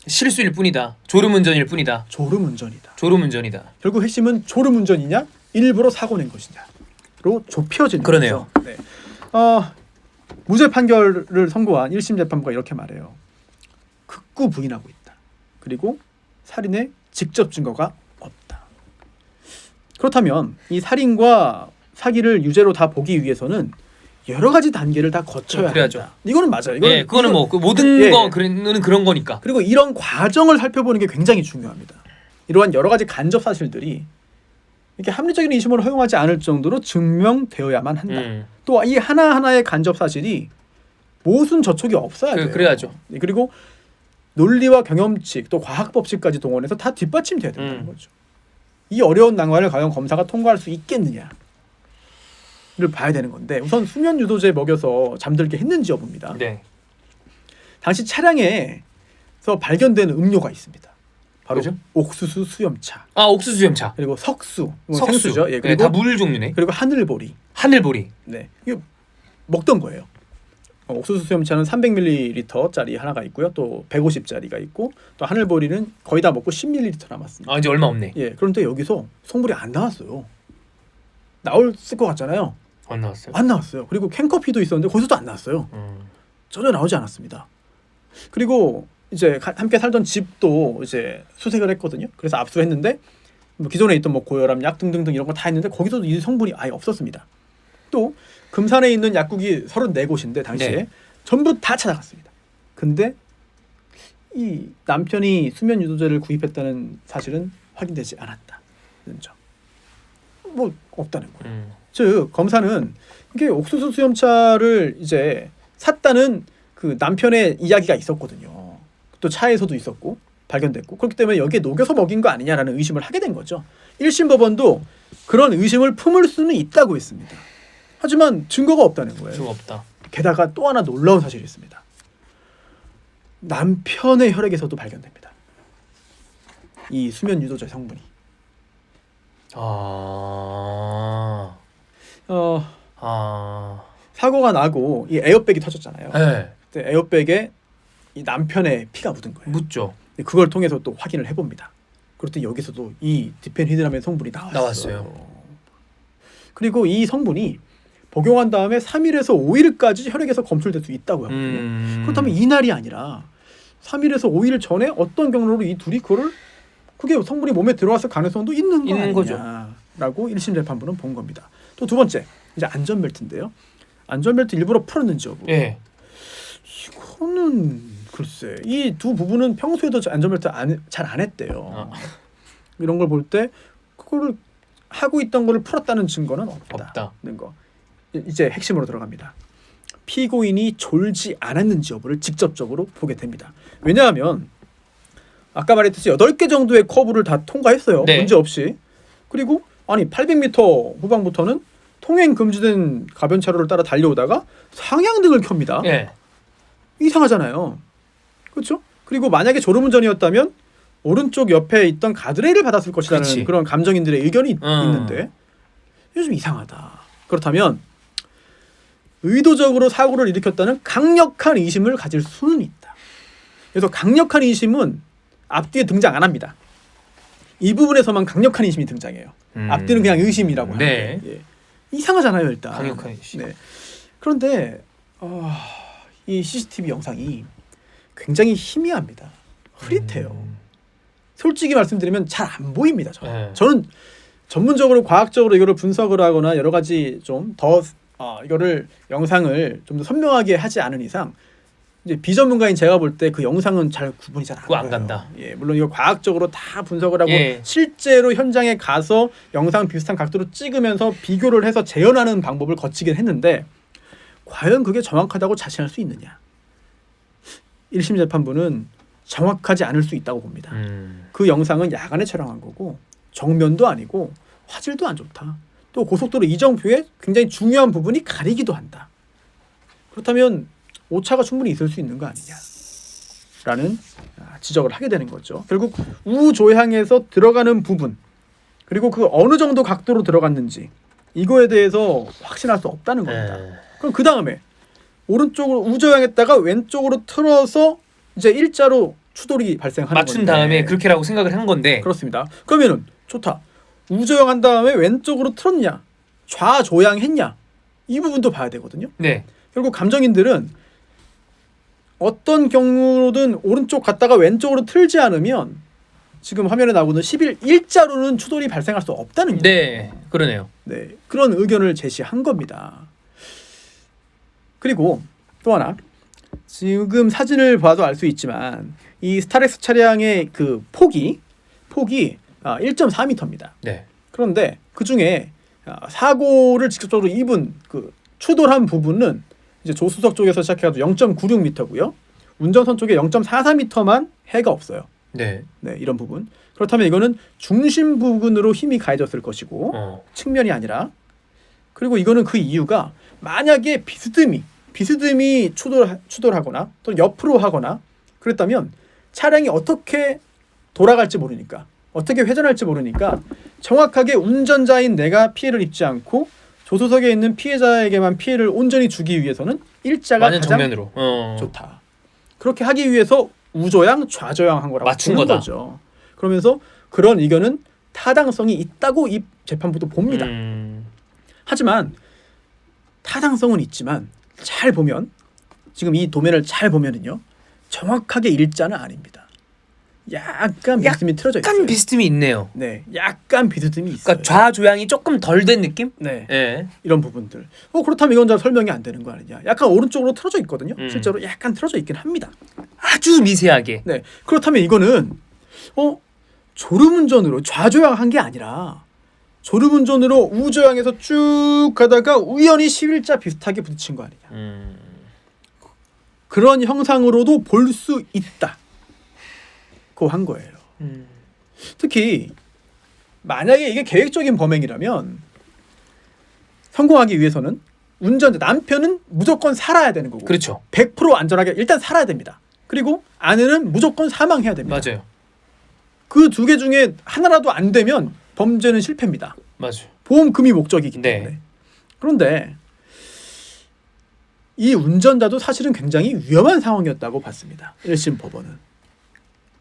실수일 뿐이다. 졸음운전일 뿐이다. 졸음운전이다. 졸음운전이다. 결국 핵심은 졸음운전이냐 일부러 사고 낸 것이냐로 좁혀지는 그러네요. 거죠. 네. 무죄 판결을 선고한 1심 재판부가 이렇게 말해요. 극구 부인하고 있다. 그리고 살인의 직접 증거가 없다. 그렇다면 이 살인과 사기를 유죄로 다 보기 위해서는 여러 가지 단계를 다 거쳐야 한다. 이거는 맞아요. 이거는, 그거는 뭐 그 모든 거는 그런 거니까. 그리고 이런 과정을 살펴보는 게 굉장히 중요합니다. 이러한 여러 가지 간접 사실들이 이렇게 합리적인 의심을 허용하지 않을 정도로 증명되어야만 한다. 또 이 하나하나의 간접 사실이 모순 저촉이 없어야 돼요. 그래야죠. 그리고 논리와 경험칙 또 과학 법칙까지 동원해서 다 뒷받침돼야 된다는 거죠. 이 어려운 난관을 과연 검사가 통과할 수 있겠느냐를 봐야 되는 건데 우선 수면 유도제 먹여서 잠들게 했는지 여부입니다. 네. 당시 차량에서 발견된 음료가 있습니다. 바로 그렇죠? 옥수수 수염차. 옥수수 수염차. 그리고 석수. 석수. 생수죠. 예, 그리고 다 물 종류네. 그리고 하늘보리. 하늘보리. 네. 이거 먹던 거예요. 옥수수 수염차는 300ml짜리 하나가 있고요. 또 150짜리가 있고 또 하늘보리는 거의 다 먹고 10ml 남았습니다. 이제 얼마 없네. 예. 그런데 여기서 성분이 안 나왔어요. 나올을 것 같잖아요. 안 나왔어요. 안 나왔어요. 그리고 캔커피도 있었는데 거기서도 안 나왔어요. 전혀 나오지 않았습니다. 그리고 이제 함께 살던 집도 이제 수색을 했거든요. 그래서 압수했는데 뭐 기존에 있던 뭐 고혈압 약 등등등 이런 거 다 했는데 거기서도 이 성분이 아예 없었습니다. 또 금산에 있는 약국이 34곳인데 당시에 네. 전부 다 찾아갔습니다. 근데 이 남편이 수면 유도제를 구입했다는 사실은 확인되지 않았다는 점. 뭐 없다는 거예요. 즉 검사는 이게 옥수수 수염차를 이제 샀다는 그 남편의 이야기가 있었거든요. 또 차에서도 있었고 발견됐고 그렇기 때문에 여기에 녹여서 먹인 거 아니냐라는 의심을 하게 된 거죠. 1심 법원도 그런 의심을 품을 수는 있다고 했습니다. 하지만 증거가 없다는 거예요. 증거 없다. 게다가 또 하나 놀라운 사실이 있습니다. 남편의 혈액에서도 발견됩니다. 이 수면 유도제 성분이. 사고가 나고 이 에어백이 터졌잖아요. 네. 그때 에어백에 이 남편의 피가 묻은 거예요. 묻죠. 그걸 통해서 또 확인을 해봅니다. 그랬더니 여기서도 이 디펜히드람의 성분이 나왔어요. 그리고 이 성분이 복용한 다음에 3일에서 5일까지 혈액에서 검출될 수 있다고 하거든요. 그렇다면 이날이 아니라 3일에서 5일 전에 어떤 경로로 이 둘이 그게 성분이 몸에 들어왔을 가능성도 있는 거 아니냐라고 1심 재판부는 본 겁니다. 또 두 번째 이제 안전벨트인데요. 안전벨트 일부러 풀었는지 여부. 예. 이거는 글쎄 이 두 부부는 평소에도 안전벨트 잘 안 했대요. 이런 걸 볼 때 그거를 하고 있던 거를 풀었다는 증거는 없다는 거. 이제 핵심으로 들어갑니다. 피고인이 졸지 않았는지 여부를 직접적으로 보게 됩니다. 왜냐하면 아까 말했듯이 8개 정도의 커브를 다 통과했어요. 네. 문제 없이. 그리고 아니 800m 후방부터는 통행 금지된 가변차로를 따라 달려오다가 상향등을 켭니다. 예. 이상하잖아요. 그렇죠? 그리고 만약에 졸음운전이었다면 오른쪽 옆에 있던 가드레일을 받았을 것이라는 그치. 그런 감정인들의 의견이 있는데 이게 좀 이상하다. 그렇다면 의도적으로 사고를 일으켰다는 강력한 의심을 가질 수는 있다. 그래서 강력한 의심은 앞뒤에 등장 안 합니다. 이 부분에서만 강력한 의심이 등장해요. 앞뒤는 그냥 의심이라고 하는데 예. 이상하잖아요 일단. 강력한 의심. 네. 그런데 이 CCTV 영상이 굉장히 희미합니다. 흐릿해요. 솔직히 말씀드리면 잘 안 보입니다. 저는 전문적으로 과학적으로 이거를 분석을 하거나 여러 가지 좀 더 이거를 영상을 좀 더 선명하게 하지 않은 이상 이제 비전문가인 제가 볼 때 그 영상은 잘 구분이 잘 안 간다. 예, 물론 이거 과학적으로 다 분석을 하고 예. 실제로 현장에 가서 영상 비슷한 각도로 찍으면서 비교를 해서 재현하는 방법을 거치긴 했는데 과연 그게 정확하다고 자신할 수 있느냐? 1심 재판부는 정확하지 않을 수 있다고 봅니다. 그 영상은 야간에 촬영한 거고 정면도 아니고 화질도 안 좋다. 또 고속도로 이정표에 굉장히 중요한 부분이 가리기도 한다. 그렇다면 오차가 충분히 있을 수 있는 거 아니냐라는 지적을 하게 되는 거죠. 결국 우조향에서 들어가는 부분 그리고 그 어느 정도 각도로 들어갔는지 이거에 대해서 확신할 수 없다는 겁니다. 그럼 그 다음에 오른쪽으로 우조향했다가 왼쪽으로 틀어서 이제 일자로 추돌이 발생하는 맞춘 건데. 다음에 그렇게라고 생각을 한 건데 그렇습니다. 그러면은 좋다. 우조향 한 다음에 왼쪽으로 틀었냐 좌조향했냐 이 부분도 봐야 되거든요. 네. 결국 감정인들은 어떤 경우로든 오른쪽 갔다가 왼쪽으로 틀지 않으면 지금 화면에 나오는 11 일자로는 추돌이 발생할 수 없다는 네, 그러네요. 네, 그런 의견을 제시한 겁니다. 그리고 또 하나 지금 사진을 봐도 알 수 있지만 이 스타렉스 차량의 그 폭이 1.4m입니다. 네. 그런데 그 중에 사고를 직접적으로 입은 그 추돌한 부분은 이제 조수석 쪽에서 시작해가지고 0.96m고요. 운전선 쪽에 0.44m만 해가 없어요. 네. 네, 이런 부분. 그렇다면 이거는 중심 부분으로 힘이 가해졌을 것이고 측면이 아니라. 그리고 이거는 그 이유가 만약에 비스듬히 추돌하거나 또는 옆으로 하거나 그랬다면 차량이 어떻게 돌아갈지 모르니까 어떻게 회전할지 모르니까 정확하게 운전자인 내가 피해를 입지 않고 조수석에 있는 피해자에게만 피해를 온전히 주기 위해서는 일자가 가장 정면으로. 좋다. 그렇게 하기 위해서 우조향, 좌조향 한 거라고 맞춘 보는 거다. 거죠. 그러면서 그런 의견은 타당성이 있다고 이 재판부도 봅니다. 하지만 타당성은 있지만 잘 보면 지금 이 도면을 잘 보면은요 정확하게 일자는 아닙니다. 약간 비스듬히 틀어져 있어요. 약간 비스듬히 있네요. 네, 약간 비스듬히 있어요. 그러니까 좌조향이 조금 덜 된 느낌? 네, 예. 이런 부분들. 그렇다면 이건 잘 설명이 안 되는 거 아니냐? 약간 오른쪽으로 틀어져 있거든요. 실제로 약간 틀어져 있긴 합니다. 아주 미세하게. 네, 그렇다면 이거는 졸음운전으로 좌조향한 게 아니라 졸음운전으로 우조향에서 쭉 가다가 우연히 11자 비슷하게 부딪힌 거 아니냐? 그런 형상으로도 볼 수 있다. 고 한 거예요. 특히 만약에 이게 계획적인 범행이라면 성공하기 위해서는 운전자 남편은 무조건 살아야 되는 거고, 그렇죠. 100% 안전하게 일단 살아야 됩니다. 그리고 아내는 무조건 사망해야 됩니다. 맞아요. 그 두 개 중에 하나라도 안 되면 범죄는 실패입니다. 맞아요. 보험금이 목적이기 때문에. 네. 그런데 이 운전자도 사실은 굉장히 위험한 상황이었다고 봤습니다. 1심 법원은.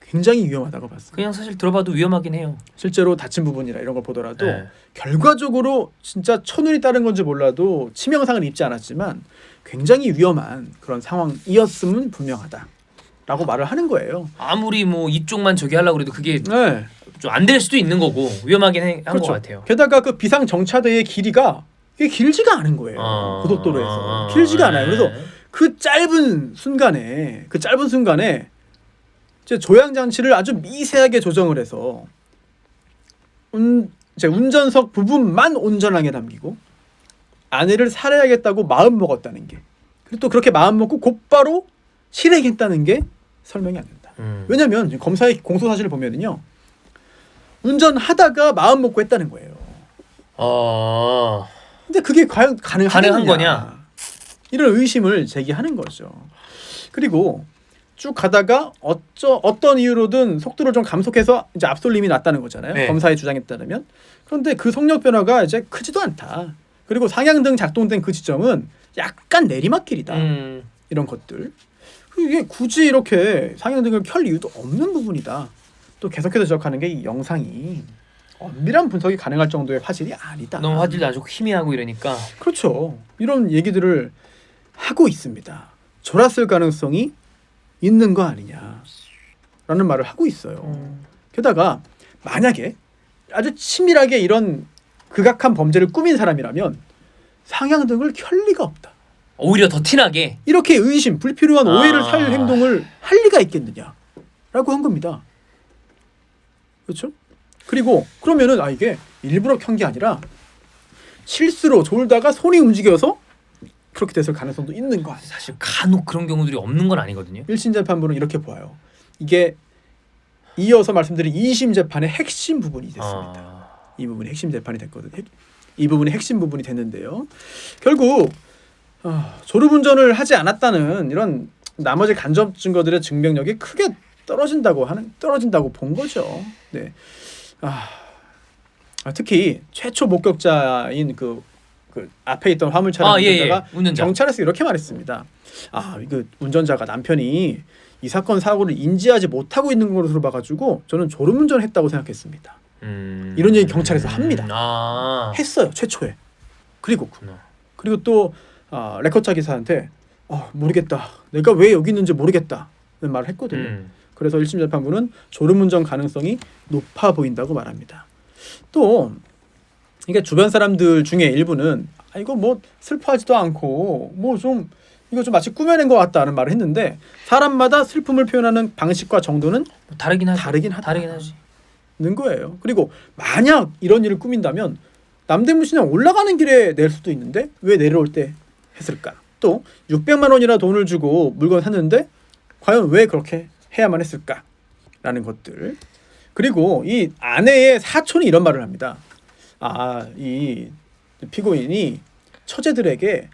굉장히 위험하다고 봤습니다. 그냥 사실 들어봐도 위험하긴 해요. 실제로 다친 부분이나 이런 걸 보더라도 네. 결과적으로 진짜 천운이 따른 건지 몰라도 치명상을 입지 않았지만 굉장히 위험한 그런 상황이었음은 분명하다라고 말을 하는 거예요. 아무리 뭐 이쪽만 저기 하려고 해도 그게 네. 좀 안 될 수도 있는 거고 위험하긴 한 것 그렇죠. 같아요. 게다가 그 비상 정차대의 길이가 이게 길지가 않은 거예요. 고속도로에서 길지가 않아요. 그래서 그 짧은 순간에 이제 조향 장치를 아주 미세하게 조정을 해서 이제 운전석 부분만 온전하게 남기고 아내를 살해하겠다고 마음 먹었다는 게, 그리고 또 그렇게 마음 먹고 곧바로 실행했다는 게 설명이 안 된다. 왜냐하면 검사의 공소 사실을 보면은요, 운전하다가 마음 먹고 했다는 거예요. 근데 그게 과연 가능한 거냐? 이런 의심을 제기하는 거죠. 그리고 쭉 가다가 어떤 이유로든 속도를 좀 감속해서 이제 앞솔림이 났다는 거잖아요. 네. 검사의 주장에 따르면. 그런데 그 속력 변화가 이제 크지도 않다. 그리고 상향등 작동된 그 지점은 약간 내리막길이다. 이런 것들. 이게 굳이 이렇게 상향등을 켤 이유도 없는 부분이다. 또 계속해서 지적하는 게 이 영상이 엄밀한 분석이 가능할 정도의 화질이 아니다. 너무 화질도 아주 희미하고 이러니까. 그렇죠. 이런 얘기들을 하고 있습니다. 졸았을 가능성이 있는 거 아니냐라는 말을 하고 있어요. 게다가 만약에 아주 치밀하게 이런 극악한 범죄를 꾸민 사람이라면 상향등을 켤 리가 없다. 오히려 더 티나게 이렇게 의심, 불필요한 오해를 살 행동을 할 리가 있겠느냐라고 한 겁니다. 그렇죠? 그리고 그러면은 이게 일부러 켠 게 아니라 실수로 졸다가 손이 움직여서 그렇게 됐을 가능성도 있는 거 아니에요. 사실 간혹 그런 경우들이 없는 건 아니거든요. 1심 재판부는 이렇게 보아요. 이게 이어서 말씀드린 2심 재판의 핵심 부분이 됐습니다. 이 부분이 핵심 재판이 됐거든요. 이 부분이 핵심 부분이 됐는데요. 결국 졸음운전을 하지 않았다는 이런 나머지 간접 증거들의 증명력이 크게 떨어진다고 본 거죠. 네. 특히 최초 목격자인 그 앞에 있던 화물차량 운전자가 경찰에서 이렇게 말했습니다. 그 운전자가 남편이 이 사건 사고를 인지하지 못하고 있는 것으로 봐가지고 저는 졸음운전했다고 생각했습니다. 이런 얘기 경찰에서 합니다. 했어요 최초에. 그리고 또 레커차 기사한테 모르겠다. 내가 왜 여기 있는지 모르겠다는 말을 했거든요. 그래서 1심 재판부는 졸음운전 가능성이 높아 보인다고 말합니다. 또 이게 주변 사람들 중에 일부는 이거 뭐 슬퍼하지도 않고 이거 좀 마치 꾸며낸 것 같다는 말을 했는데, 사람마다 슬픔을 표현하는 방식과 정도는 다르긴 하지. 는 거예요. 그리고 만약 이런 일을 꾸민다면 남대문 시장 올라가는 길에 낼 수도 있는데 왜 내려올 때 했을까? 또 600만 원이나 돈을 주고 물건 샀는데 과연 왜 그렇게 해야만 했을까? 라는 것들. 그리고 이 아내의 사촌이 이런 말을 합니다. 이 피고인이 처제들에게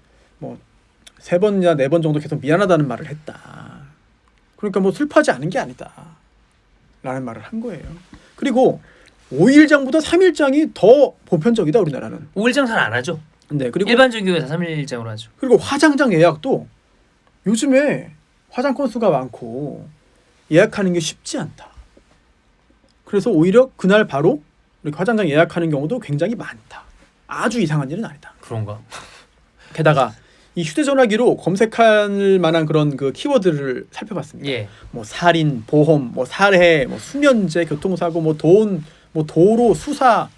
3번이나 4번 정도 계속 미안하다는 말을 했다. 그러니까 슬퍼하지 않은 게 아니다. 라는 말을 한 거예요. 그리고 5일장보다 3일장이 더 보편적이다, 우리나라는. 5일장 잘 안 하죠. 네, 그리고 일반적인 경우에 3일장으로 하죠. 그리고 화장장 예약도 요즘에 화장 건수가 많고 예약하는 게 쉽지 않다. 그래서 오히려 그날 바로 이렇게 화장장 예약하는 경우도 굉장히 많다. 아주 이상한 일은 아니다. 그런가? 게다가 이 휴대전화기로 검색할 만한 그런 그 키워드를 살펴봤습니다. 예. 살인, 보험, 살해, 수면제, 교통사고, 돈, 도로, 수사,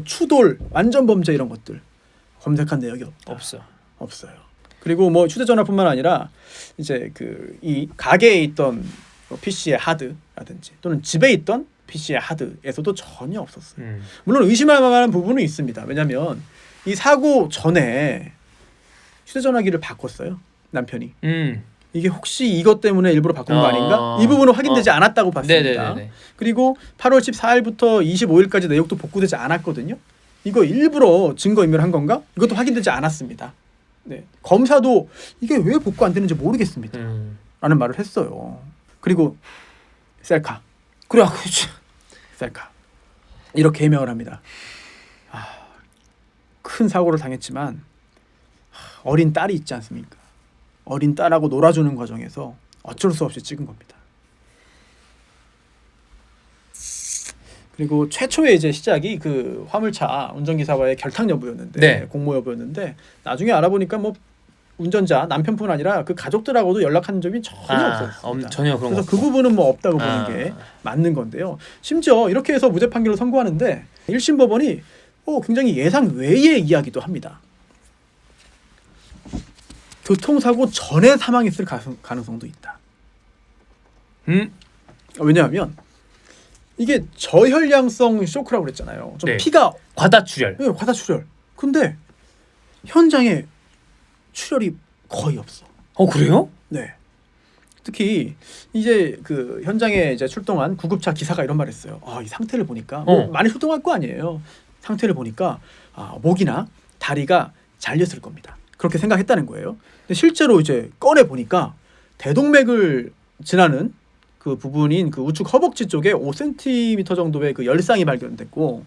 추돌, 완전 범죄 이런 것들 검색한 내역이 없어요. 그리고 휴대전화뿐만 아니라 이제 이 가게에 있던 PC의 하드라든지 또는 집에 있던 PC의 하드에서도 전혀 없었어요. 물론 의심할 만한 부분은 있습니다. 왜냐하면 이 사고 전에 휴대전화기를 바꿨어요, 남편이. 이게 혹시 이것 때문에 일부러 바꾼 거 아닌가? 이 부분은 확인되지 않았다고 봤습니다. 네네네네. 그리고 8월 14일부터 25일까지 내역도 복구되지 않았거든요. 이거 일부러 증거인멸한 건가? 이것도 확인되지 않았습니다. 네. 검사도 이게 왜 복구 안 되는지 모르겠습니다. 라는 말을 했어요. 그리고 셀카. 셀카. 이렇게 해명을 합니다. 큰 사고를 당했지만 어린 딸이 있지 않습니까? 어린 딸하고 놀아주는 과정에서 어쩔 수 없이 찍은 겁니다. 그리고 최초의 이제 시작이 그 화물차 운전기사와의 결탁 여부였는데, 공모 여부였는데, 나중에 알아보니까 운전자 남편뿐 아니라 그 가족들하고도 연락한 적이 전혀 없었습니다. 전혀 그런 그래서 그 부분은 없다고 보는 게 맞는 건데요. 심지어 이렇게 해서 무죄 판결을 선고하는데 1심 법원이 굉장히 예상 외의 이야기도 합니다. 교통사고 전에 사망했을 가능성도 있다. 왜냐하면 이게 저혈량성 쇼크라고 그랬잖아요. 좀 네. 피가 과다출혈. 네, 과다출혈. 근데 현장에 출혈이 거의 없어. 그래요? 네. 특히 이제 그 현장에 이제 출동한 구급차 기사가 이런 말을 했어요. 이 상태를 보니까 많이 출동할 거 아니에요. 상태를 보니까 목이나 다리가 잘렸을 겁니다. 그렇게 생각했다는 거예요. 근데 실제로 이제 꺼내 보니까 대동맥을 지나는 그 부분인 그 우측 허벅지 쪽에 5cm 정도의 그 열상이 발견됐고,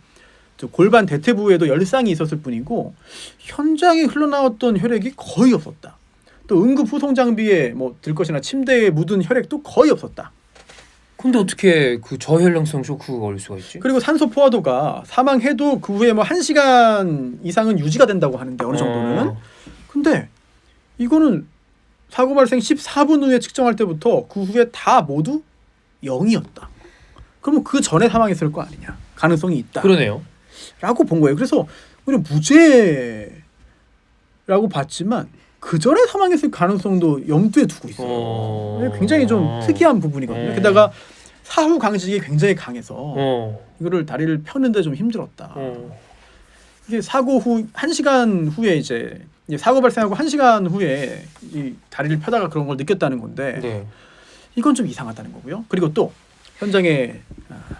골반 대퇴부에도 열상이 있었을 뿐이고 현장에 흘러나왔던 혈액이 거의 없었다. 또 응급 후송 장비에 뭐 들 것이나 침대에 묻은 혈액도 거의 없었다. 근데 어떻게 그 저혈량성 쇼크가 올 수가 있지? 그리고 산소 포화도가 사망해도 그 후에 뭐 1시간 이상은 유지가 된다고 하는데 어느 정도는. 근데 이거는 사고 발생 14분 후에 측정할 때부터 그 후에 다 모두 0이었다. 그러면 그 전에 사망했을 거 아니냐. 가능성이 있다. 그러네요. 라고 본 거예요. 그래서 우리는 무죄라고 봤지만 그 전에 사망했을 가능성도 염두에 두고 있어요. 굉장히 좀 특이한 부분이거든요. 게다가 사후 강직이 굉장히 강해서 이거를 다리를 펴는데 좀 힘들었다. 이게 사고 후 1시간 후에 이제 사고 발생하고 1시간 후에 이 다리를 펴다가 그런 걸 느꼈다는 건데 네. 이건 좀 이상하다는 거고요. 그리고 또 현장에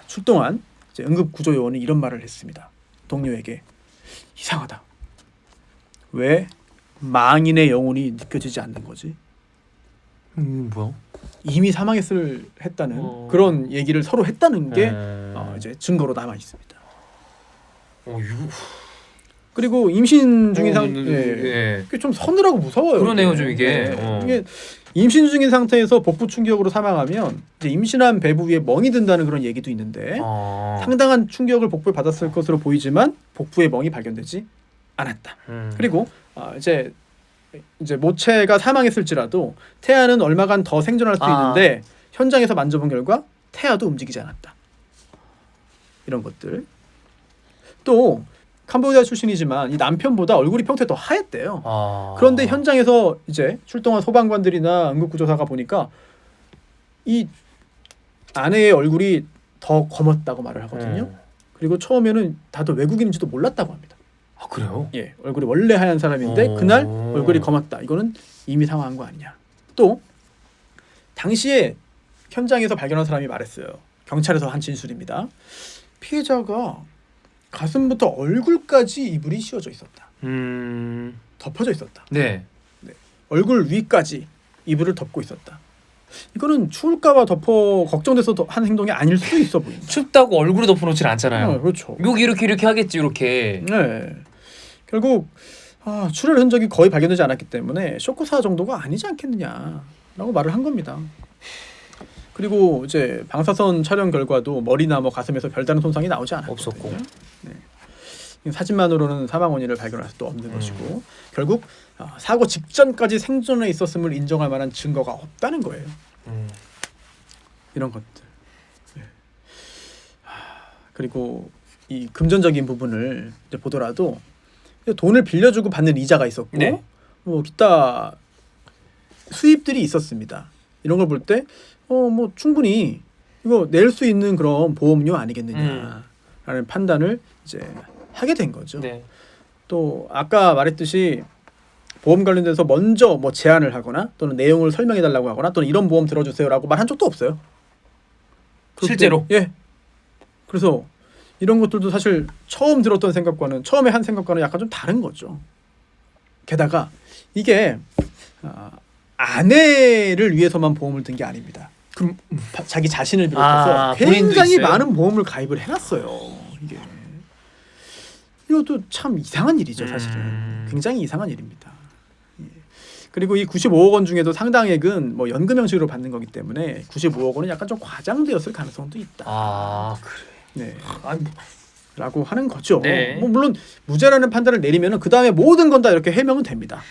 출동한 이제 응급구조요원이 이런 말을 했습니다. 동료에게 이상하다. 왜 망인의 영혼이 느껴지지 않는 거지? 뭐야? 이미 했다는 그런 얘기를 서로 했다는 게 이제 증거로 남아 있습니다. 이거 그리고 임신 중인 예. 좀 서늘하고 무서워요. 그러네요, 좀 이게. 이게 임신 중인 상태에서 복부 충격으로 사망하면 이제 임신한 배부 위에 멍이 든다는 그런 얘기도 있는데 상당한 충격을 복부에 받았을 것으로 보이지만 복부에 멍이 발견되지 않았다. 그리고 이제 모체가 사망했을지라도 태아는 얼마간 더 생존할 수 있는데 현장에서 만져본 결과 태아도 움직이지 않았다. 이런 것들. 또 캄보디아 출신이지만 이 남편보다 얼굴이 평소에 더 하얗대요. 그런데 현장에서 이제 출동한 소방관들이나 응급구조사가 보니까 이 아내의 얼굴이 더 검었다고 말을 하거든요. 그리고 처음에는 다들 외국인인지도 몰랐다고 합니다. 그래요? 예, 얼굴이 원래 하얀 사람인데 그날 얼굴이 검었다. 이거는 이미 사망한 거 아니냐. 또 당시에 현장에서 발견한 사람이 말했어요. 경찰에서 한 진술입니다. 피해자가 가슴부터 얼굴까지 이불이 씌워져 있었다. 덮어져 있었다. 네. 얼굴 위까지 이불을 덮고 있었다. 이거는 추울까봐 걱정돼서 한 행동이 아닐 수도 있어 보인다. 춥다고 얼굴을 덮어놓질 않잖아요. 그렇죠. 여기 이렇게 하겠지 이렇게. 네. 결국 출혈 흔적이 거의 발견되지 않았기 때문에 쇼크사 정도가 아니지 않겠느냐라고 말을 한 겁니다. 그리고 이제 방사선 촬영 결과도 머리나 가슴에서 별다른 손상이 나오지 않았거든요. 없었고. 네. 사진만으로는 사망 원인을 발견할 수도 없는 것이고 결국 사고 직전까지 생존해 있었음을 인정할 만한 증거가 없다는 거예요. 이런 것들. 네. 그리고 이 금전적인 부분을 이제 보더라도 돈을 빌려주고 받는 이자가 있었고 네. 기타 수입들이 있었습니다. 이런 걸 볼 때 충분히 이거 낼 수 있는 그런 보험료 아니겠느냐라는 판단을 이제 하게 된 거죠. 네. 또 아까 말했듯이 보험 관련돼서 먼저 제안을 하거나 또는 내용을 설명해 달라고 하거나 또는 이런 보험 들어주세요라고 말한 적도 없어요. 실제로? 예. 그래서 이런 것들도 사실 처음에 한 생각과는 약간 좀 다른 거죠. 게다가 이게 아내를 위해서만 보험을 든 게 아닙니다. 그럼 자기 자신을 비롯해서 굉장히 많은 보험을 가입을 해놨어요. 이것도 참 이상한 일이죠, 사실은. 굉장히 이상한 일입니다. 예. 그리고 이 95억 원 중에도 상당액은 연금 형식으로 받는 거기 때문에 95억 원은 약간 좀 과장되었을 가능성도 있다. 그래. 네. 라고 하는 거죠. 네. 물론 무죄라는 판단을 내리면은 그 다음에 모든 건 다 이렇게 해명은 됩니다.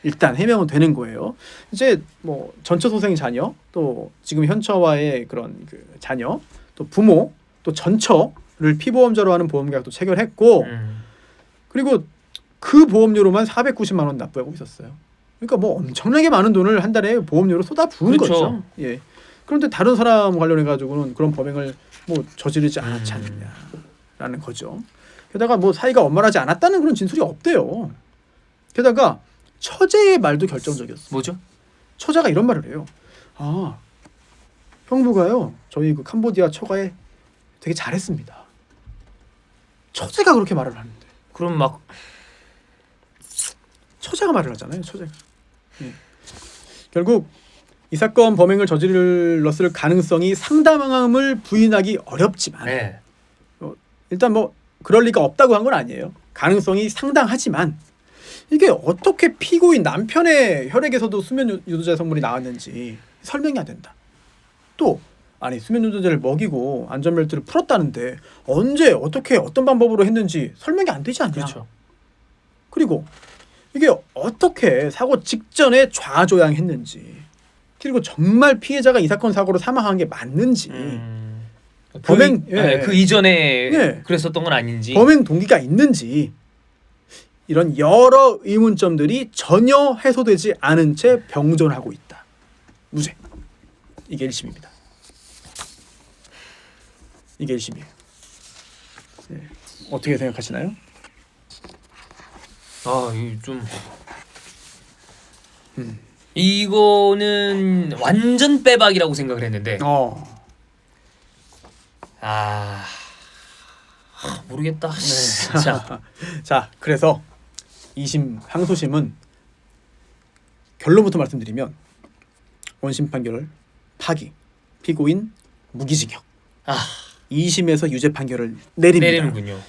일단 해명은 되는 거예요. 이제 전처 소생 자녀, 또 지금 현처와의 그런 그 자녀, 또 부모, 또 전처를 피보험자로 하는 보험계약도 체결했고, 그리고 그 보험료로만 490만 원 납부하고 있었어요. 그러니까 뭐 엄청나게 많은 돈을 한 달에 보험료로 쏟아 부은 그렇죠. 거죠. 예. 그런데 다른 사람 관련해 가지고는 그런 범행을 뭐 저지르지 않았지 않느냐라는 거죠. 게다가 뭐 사이가 원만하지 않았다는 그런 진술이 없대요. 게다가 처제의 말도 결정적이었어. 뭐죠? 처자가 이런 말을 해요. 아, 형부가요. 저희 그 캄보디아 처가에 되게 잘했습니다. 처제가 그렇게 말을 하는데. 그럼 막 처제가 말을 하잖아요. 처제가. 예. 결국 이 사건 범행을 저질렀을 가능성이 상당함을 부인하기 어렵지만 네. 일단 뭐 그럴 리가 없다고 한 건 아니에요. 가능성이 상당하지만 이게 어떻게 피고인 남편의 혈액에서도 수면 유도제 성분이 나왔는지 설명이 안 된다. 또 아니 수면 유도제를 먹이고 안전벨트를 풀었다는데 언제 어떻게 어떤 방법으로 했는지 설명이 안 되지 않냐. 그렇죠. 그리고 이게 어떻게 사고 직전에 좌조향했는지 그리고 정말 피해자가 이 사건 사고로 사망한 게 맞는지 범행 그 이전에 그랬었던 건 아닌지 범행 동기가 있는지 이런 여러 의문점들이 전혀 해소되지 않은 채 병존하고 있다. 무죄. 이게 1심입니다. 이게 1심이에요. 네. 어떻게 생각하시나요? 이 좀 이거는 완전 빼박이라고 생각을 했는데 모르겠다. 진짜. 자, 그래서 2심 항소심은 결론부터 말씀드리면 원심 판결을 파기, 피고인 무기징역. 2심에서 유죄 판결을 내립니다. 내리는군요.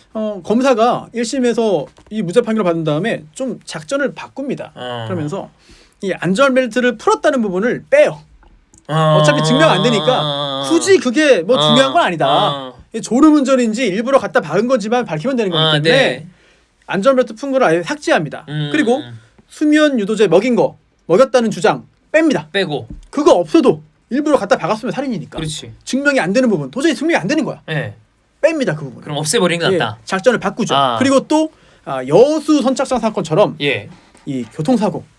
검사가 1심에서 이 무죄 판결을 받은 다음에 좀 작전을 바꿉니다. 그러면서 이 안전벨트를 풀었다는 부분을 빼요. 어차피 증명 안 되니까 굳이 그게 뭐 중요한 건 아니다. 졸음운전인지 일부러 갖다 박은 거지만 밝히면 되는 거기 때문에 네. 안전벨트 푼 거를 아예 삭제합니다. 그리고 수면 유도제 먹였다는 주장 뺍니다. 빼고 그거 없어도 일부러 갖다 박았으면 살인이니까. 그렇지. 증명이 안 되는 부분 도저히 증명이 안 되는 거야. 네. 뺍니다 그 부분. 그럼 없애버리는 게 낫다. 작전을 바꾸죠. 그리고 또 여수 선착장 사건처럼 이 교통사고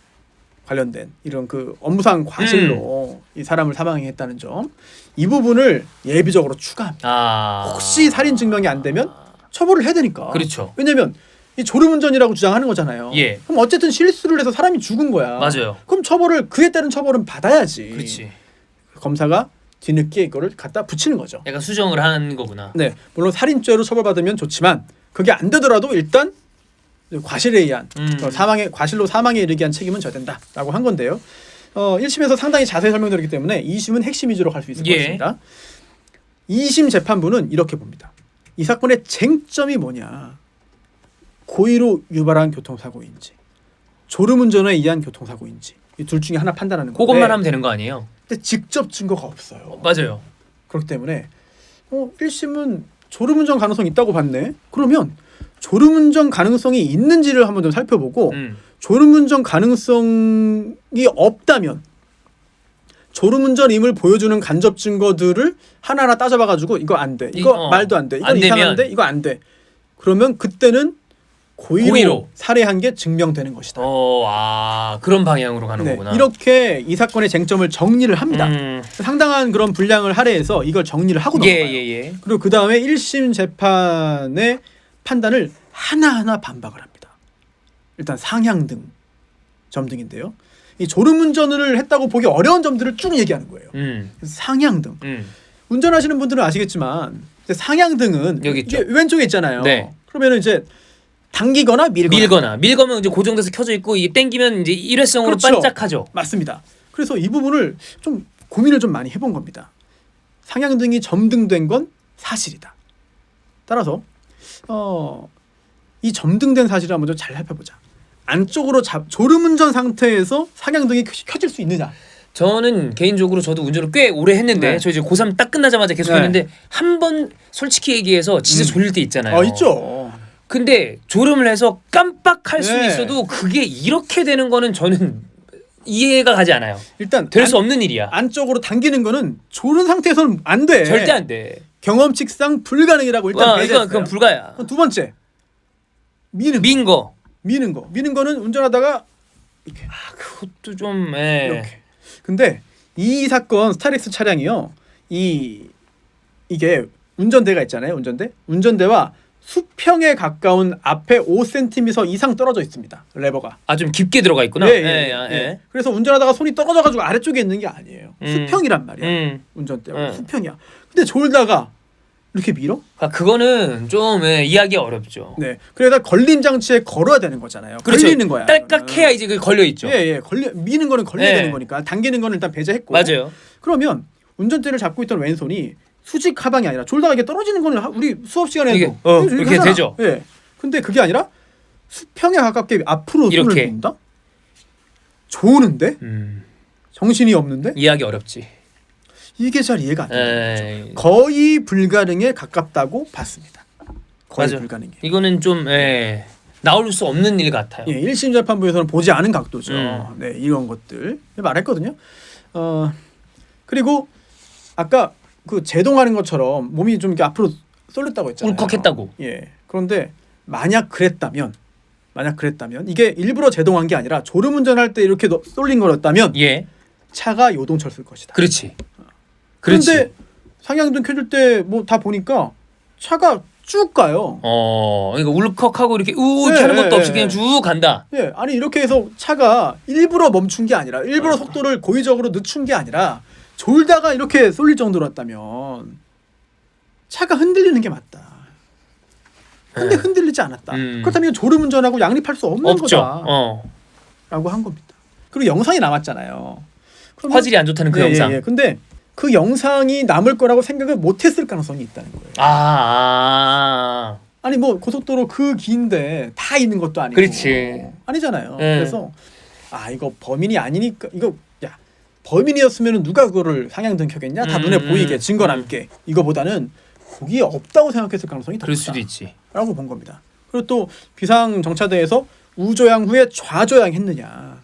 관련된 이런 그 업무상 과실로 이 사람을 사망했다는 점, 이 부분을 예비적으로 추가합니다. 혹시 살인 증명이 안 되면 처벌을 해야 되니까. 그렇죠. 왜냐면 이 졸음운전이라고 주장하는 거잖아요. 그럼 어쨌든 실수를 해서 사람이 죽은 거야. 맞아요. 그럼 처벌을 그에 따른 처벌은 받아야지. 그렇지. 검사가 뒤늦게 이거를 갖다 붙이는 거죠. 약간 수정을 하는 거구나. 네, 물론 살인죄로 처벌받으면 좋지만 그게 안 되더라도 일단 과실에 의한 과실로 사망에 이르게 한 책임은 져야 된다라고 한 건데요. 1심에서 상당히 자세히 설명드렸기 때문에 2심은 핵심 위주로 갈 수 있을 것입니다. 2심 재판부는 이렇게 봅니다. 이 사건의 쟁점이 뭐냐? 고의로 유발한 교통사고인지 졸음운전에 의한 교통사고인지 이 둘 중에 하나 판단하는 건데 그것만 하면 되는 거 아니에요? 근데 직접 증거가 없어요. 맞아요. 그렇기 때문에 1심은 졸음운전 가능성이 있다고 봤네. 그러면 졸음운전 가능성이 있는지를 한번 좀 살펴보고 졸음운전 가능성이 없다면 졸음운전임을 보여주는 간접 증거들을 하나하나 따져봐가지고 이거 안 돼, 이거 말도 안 돼, 이건 이상한데 이거 안 돼. 그러면 그때는 고의로 살해한 게 증명되는 것이다. 그런 방향으로 가는 거구나. 이렇게 이 사건의 쟁점을 정리를 합니다. 상당한 그런 분량을 할애해서 이걸 정리를 하고 넘어가요. 그리고 그 다음에 1심 재판의 판단을 하나하나 반박을 합니다. 일단 상향등, 점등인데요. 이 졸음운전을 했다고 보기 어려운 점들을 쭉 얘기하는 거예요. 상향등. 운전하시는 분들은 아시겠지만 상향등은 이게 왼쪽에 있잖아요. 그러면 이제 당기거나 밀거면 이제 고정돼서 켜져 있고 이게 당기면 이제 일회성으로 반짝하죠. 맞습니다. 그래서 이 부분을 좀 고민을 좀 많이 해본 겁니다. 상향등이 점등된 건 사실이다. 따라서 이 점등된 사실을 한번 좀 잘 살펴보자. 안쪽으로 졸음운전 상태에서 상향등이 켜질 수 있느냐? 저는 개인적으로 저도 운전을 꽤 오래 했는데 저 이제 고3 딱 끝나자마자 계속 했는데 한 번 솔직히 얘기해서 진짜 졸릴 때 있잖아요. 있죠. 근데 졸음을 해서 깜빡할 수는 있어도 그게 이렇게 되는 거는 저는 이해가 가지 않아요. 일단 될 수 없는 일이야. 안쪽으로 당기는 거는 졸은 상태에서는 안 돼. 절대 안 돼. 경험칙상 불가능이라고 일단 배제했어요. 그건 불가야. 두 번째, 미는 거. 미는 거는 운전하다가 이렇게. 그것도 좀 이렇게. 근데 이 사건 스타렉스 차량이요. 이게 운전대가 있잖아요. 운전대와 수평에 가까운 앞에 5cm 이상 떨어져 있습니다. 레버가. 좀 깊게 들어가 있구나. 예. 그래서 운전하다가 손이 떨어져가지고 아래쪽에 있는 게 아니에요. 수평이란 말이야. 운전대가 수평이야. 근데 졸다가 이렇게 밀어? 그거는 좀 이해하기 어렵죠. 네. 그래서 걸림 장치에 걸어야 되는 거잖아요. 그렇죠. 걸리는 거야. 딸깍해야 이제 걸려 있죠. 예. 미는 거는 걸려야 되는 거니까 당기는 거는 일단 배제했고. 맞아요. 그러면 운전대를 잡고 있던 왼손이 수직 하방이 아니라 졸다가 이게 떨어지는 거는 우리 수업 시간에도 이렇게 되죠. 예. 근데 그게 아니라 수평에 가깝게 앞으로 손을 든다? 조는데? 정신이 없는데? 이해하기 어렵지. 이게 잘 이해가 안 되는 거죠. 거의 불가능에 가깝다고 봤습니다. 거의 맞아. 불가능해. 이거는 좀 나올 수 없는 일 같아요. 1심 재판부에서는 보지 않은 각도죠. 네, 이런 것들 말했거든요. 그리고 아까 그 제동하는 것처럼 몸이 좀 이렇게 앞으로 쏠렸다고 했잖아요. 울컥했다고. 예. 그런데 만약 그랬다면 이게 일부러 제동한 게 아니라 졸음운전할 때 이렇게 쏠린 거였다면 차가 요동쳤을 쓸 것이다. 그렇지. 그런데 상향등 켜줄 때 뭐 다 보니까 차가 쭉 가요. 그러니까 울컥하고 이렇게 하는 것도 없이 그냥 쭉 간다. 예, 아니 이렇게 해서 차가 일부러 멈춘 게 아니라 일부러 속도를 고의적으로 늦춘 게 아니라 졸다가 이렇게 쏠릴 정도였다면 차가 흔들리는 게 맞다. 근데 흔들리지 않았다. 그렇다면 졸음운전하고 양립할 수 없는 없죠. 거다라고 한 겁니다. 그리고 영상이 남았잖아요. 화질이 안 좋다는 그 영상. 예. 근데 그 영상이 남을 거라고 생각을 못했을 가능성이 있다는 거예요. 아니 뭐 고속도로 그 긴데 다 있는 것도 아니고. 그렇지. 아니잖아요. 그래서 이거 범인이 아니니까 이거 범인이었으면 누가 그거를 상향등 켜겠냐? 다 눈에 보이게 증거 남게. 이거보다는 거기에 없다고 생각했을 가능성이 더 그럴 수도 있지. 라고 본 겁니다. 그리고 또 비상정차대에서 우조양 후에 좌조양했느냐.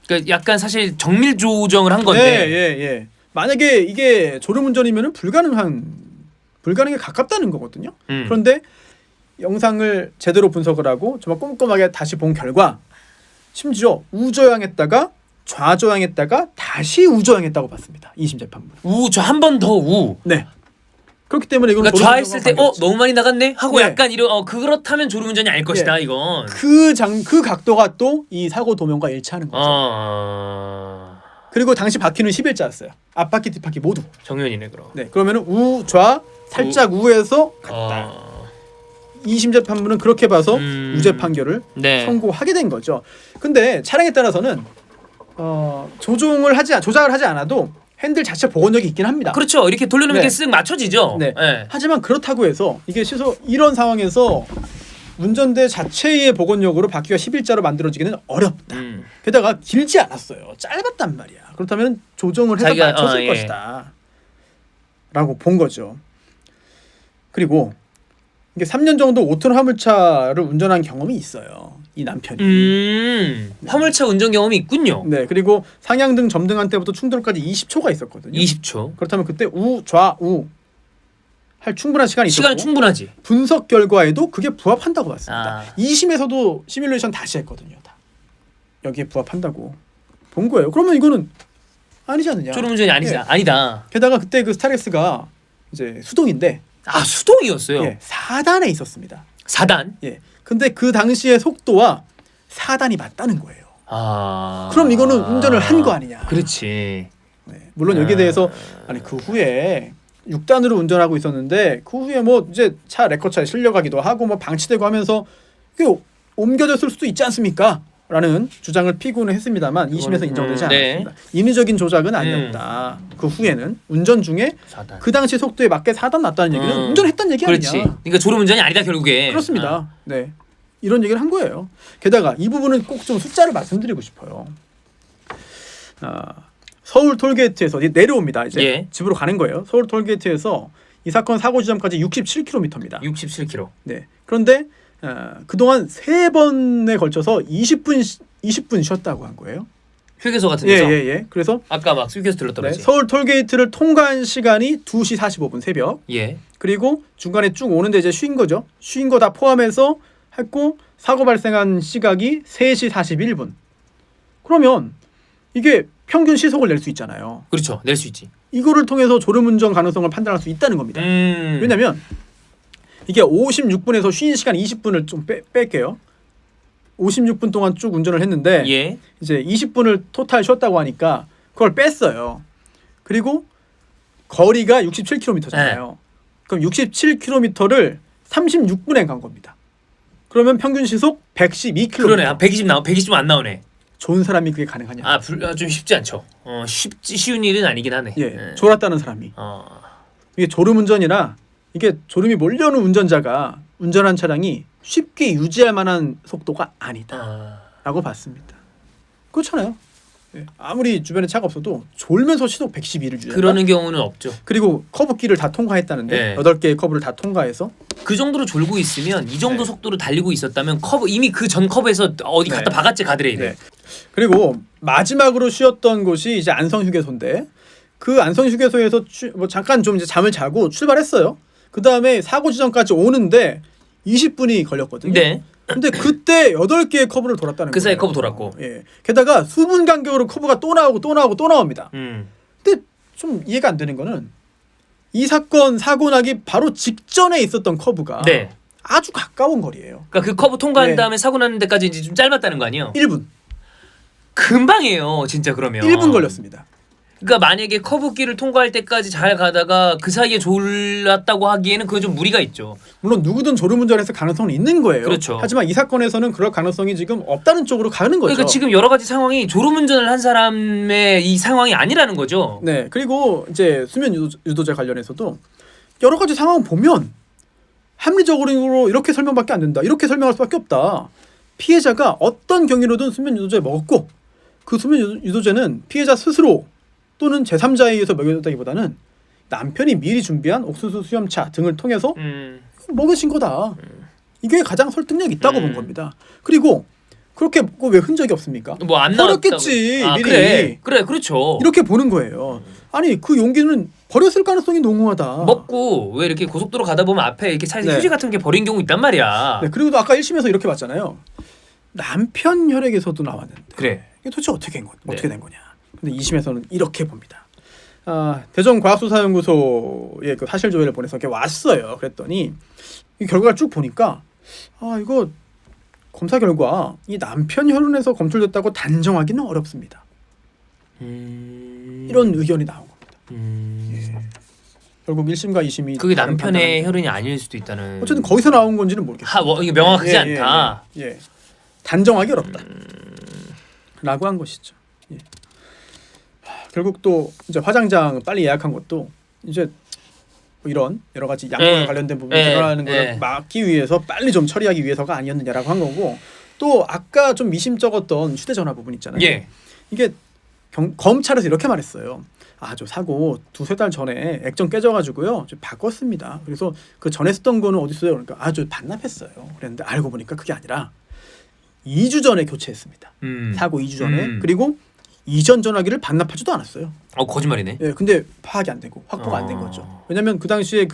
그러니까 약간 사실 정밀 조정을 한 건데. 예. 만약에 이게 졸음운전이면 불가능에 가깝다는 거거든요. 그런데 영상을 제대로 분석을 하고 정말 꼼꼼하게 다시 본 결과 심지어 우조양했다가 좌조양했다가 다시 우조양했다고 봤습니다. 2심 재판부. 한 번 더 우. 네. 그렇기 때문에 이건 그러니까 좌했을 때 너무 많이 나갔네 하고 약간 그렇다면 졸음운전이 아닐 것이다 이건. 그 각도가 또 이 사고 도면과 일치하는 거죠. 그리고 당시 바퀴는 11자였어요. 앞바퀴 뒷바퀴 모두. 정연이네 그럼. 네. 그러면은 우좌 살짝 우에서 갔다. 2심 재판부는 그렇게 봐서 무죄 판결을 선고하게 된 거죠. 근데 차량에 따라서는 조작을 하지 않아도 핸들 자체 복원력이 있긴 합니다. 그렇죠. 이렇게 돌려놓으면 이렇게 쓱 맞춰지죠. 네. 하지만 그렇다고 해서 이게 이런 상황에서 운전대 자체의 복원력으로 바퀴가 11자로 만들어지기는 어렵다. 게다가 길지 않았어요. 짧았단 말이야. 그렇다면 조정을 해서 맞췄을 것이다. 라고 본 거죠. 그리고 이게 3년 정도 5톤 화물차를 운전한 경험이 있어요. 이 남편이. 화물차 운전 경험이 있군요. 네. 그리고 상향등 점등한 때부터 충돌까지 20초가 있었거든요. 20초. 그렇다면 그때 좌우 할 충분한 시간이 있었고 시간 충분하지. 분석 결과에도 그게 부합한다고 봤습니다. 2심에서도 시뮬레이션 다시 했거든요. 다. 여기에 부합한다고 본 거예요. 그러면 이거는 아니지 않느냐. 졸음운전이 아니다. 게다가 그때 그 스타렉스가 이제 수동인데 수동이었어요. 4단에 있었습니다. 4단? 예. 근데 그 당시의 속도와 4단이 맞다는 거예요. 그럼 이거는 운전을 한 거 아니냐. 그렇지. 네. 물론 여기에 대해서 그 후에 6단으로 운전하고 있었는데 그 후에 뭐 이제 차 레커차에 실려가기도 하고 뭐 방치되고 하면서 이게 옮겨졌을 수도 있지 않습니까? 라는 주장을 피고는 했습니다만 2심에서 인정되지 않았습니다. 인위적인 조작은 아니었다. 그 후에는 운전 중에 4단. 그 당시 속도에 맞게 4단 났다는 얘기는 운전했다는 얘기 아니냐. 그러니까 졸음운전이 아니다 결국에. 그렇습니다. 네, 이런 얘기를 한 거예요. 게다가 이 부분은 꼭 좀 숫자를 말씀드리고 싶어요. 서울 톨게이트에서 내려옵니다. 이제 집으로 가는 거예요. 서울 톨게이트에서 이 사건 사고 지점까지 67km입니다. 67km. 네. 그런데 그동안 3번에 걸쳐서 20분 쉬었다고 한 거예요. 휴게소 같은 데서. 예. 그래서 아까 막 휴게소 들렀다 그러지. 서울 톨게이트를 통과한 시간이 2시 45분 새벽. 그리고 중간에 쭉 오는데 이제 쉰 거죠. 쉰 거 다 포함해서 했고 사고 발생한 시각이 3시 41분. 그러면 이게 평균 시속을 낼 수 있잖아요. 그렇죠. 낼 수 있지. 이거를 통해서 졸음운전 가능성을 판단할 수 있다는 겁니다. 왜냐하면 이게 56분에서 쉬는 시간 20분을 좀 뺄게요. 56분 동안 쭉 운전을 했는데 예. 이제 20분을 토탈 쉬었다고 하니까 그걸 뺐어요. 그리고 거리가 67km잖아요. 그럼 67km를 36분에 간 겁니다. 그러면 평균 시속 112km. 그러네. 120좀 안 나오네. 좋은 사람이 그게 가능하냐? 좀 쉽지 않죠. 쉬운 일은 아니긴 하네. 예. 졸았다는 사람이. 이게 졸음운전이라 이게 졸음이 몰려오는 운전자가 운전한 차량이 쉽게 유지할 만한 속도가 아니다라고 봤습니다. 그렇잖아요. 예. 아무리 주변에 차가 없어도 졸면서 시속 112를 유지한다? 그러는 경우는 없죠. 그리고 커브길을 다 통과했다는데 8개의 커브를 다 통과해서 그 정도로 졸고 있으면 이 정도 속도로 달리고 있었다면 이미 그 전 커브에서 어디 갖다 박았지 가드레일에. 그리고 마지막으로 쉬었던 곳이 이제 안성휴게소인데 그 안성휴게소에서 잠깐 좀 이제 잠을 자고 출발했어요. 그 다음에 사고 지점까지 오는데 20분이 걸렸거든요. 네. 근데 그때 8개의 커브를 돌았다는 거예요. 그 사이 커브 돌았고. 예. 게다가 수분 간격으로 커브가 또 나옵니다. 근데 좀 이해가 안 되는 거는 이 사건 사고 나기 바로 직전에 있었던 커브가 아주 가까운 거리예요. 그러니까 그 커브 통과한 다음에 사고 나는 데까지 이제 좀 짧았다는 거 아니에요? 1분. 금방이에요, 진짜 그러면. 1분 걸렸습니다. 그러니까 만약에 커브길을 통과할 때까지 잘 가다가 그 사이에 졸랐다고 하기에는 그건 좀 무리가 있죠. 물론 누구든 졸음운전했을 가능성은 있는 거예요. 그렇죠. 하지만 이 사건에서는 그럴 가능성이 지금 없다는 쪽으로 가는 거죠. 그러니까 지금 여러 가지 상황이 졸음운전을 한 사람의 이 상황이 아니라는 거죠. 네. 그리고 이제 수면 유도제 관련해서도 여러 가지 상황을 보면 합리적으로 이렇게 설명밖에 안 된다. 이렇게 설명할 수밖에 없다. 피해자가 어떤 경위로든 수면 유도제 먹었고 그 수면 유도제는 피해자 스스로 또는 제3자에 의해서 먹여졌다기보다는 남편이 미리 준비한 옥수수 수염차 등을 통해서 먹여진 거다. 이게 가장 설득력이 있다고 본 겁니다. 그리고 그렇게 왜 흔적이 없습니까? 뭐 안 나왔다고. 버렸겠지 미리. 그래, 그렇죠. 이렇게 보는 거예요. 아니 그 용기는 버렸을 가능성이 농후하다. 먹고 왜 이렇게 고속도로 가다 보면 앞에 이렇게 차에서 휴지 같은 게 버린 경우 있단 말이야. 네, 그리고 또 아까 1심에서 이렇게 봤잖아요. 남편 혈액에서도 나왔는데. 그래. 이게 도대체 어떻게 된 거냐. 근데 2심에서는 이렇게 봅니다. 대전과학수사연구소에 그 사실 조회를 보내서 이렇게 왔어요. 그랬더니 이 결과를 쭉 보니까 이거 검사 결과 이 남편 혈흔에서 검출됐다고 단정하기는 어렵습니다. 이런 의견이 나온 겁니다. 예. 결국 1심과 2심이 그게 남편의 혈흔이 아닐 수도 있다는. 어쨌든 거기서 나온 건지는 모르겠어요. 이게 명확하지 않다. 예. 단정하기 어렵다. 라고 한 것이죠. 예. 결국 또 이제 화장장 빨리 예약한 것도 이제 뭐 이런 여러 가지 양과 관련된 부분이 드러나는 걸 막기 위해서 빨리 좀 처리하기 위해서가 아니었느냐라고 한 거고, 또 아까 좀 미심쩍었던 휴대전화 부분 있잖아요. 이게 검찰에서 이렇게 말했어요. 저 사고 2-3달 전에 액정 깨져가지고요 좀 바꿨습니다. 그래서 그 전에 쓰던 거는 어디 있어요? 그러니까 저 반납했어요. 그랬는데 알고 보니까 그게 아니라 2주 전에 교체했습니다. 사고 2주 전에. 그리고 이전 전화기를 반납하지도 않았어요. 거짓말이네. 예, 근데 파악이 안 되고 확보가 안 된 거죠. 왜냐하면 그 당시에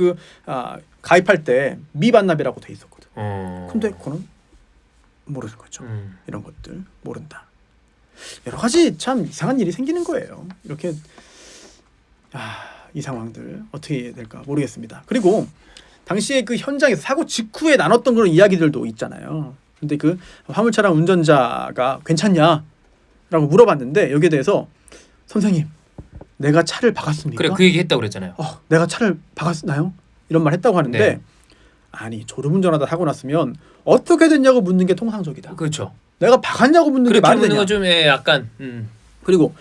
가입할 때 미반납이라고 돼 있었거든. 근데 그거는 모르는 거죠. 이런 것들 모른다. 여러 가지 참 이상한 일이 생기는 거예요. 이렇게 이 상황들 어떻게 해야 될까 모르겠습니다. 그리고 당시에 그 현장에서 사고 직후에 나눴던 그런 이야기들도 있잖아요. 근데 그 화물차량 운전자가 괜찮냐? 라고 물어봤는데 여기에 대해서 선생님 내가 차를 박았습니까? 그래, 그 얘기 했다고 그랬잖아요. 내가 차를 박았나요? 이런 말 했다고 하는데 아니 졸음운전하다 사고 났으면 어떻게 됐냐고 묻는 게 통상적이다. 그렇죠. 내가 박았냐고 묻는 게 말이 되냐. 그렇게 묻는 건 좀 약간 그리고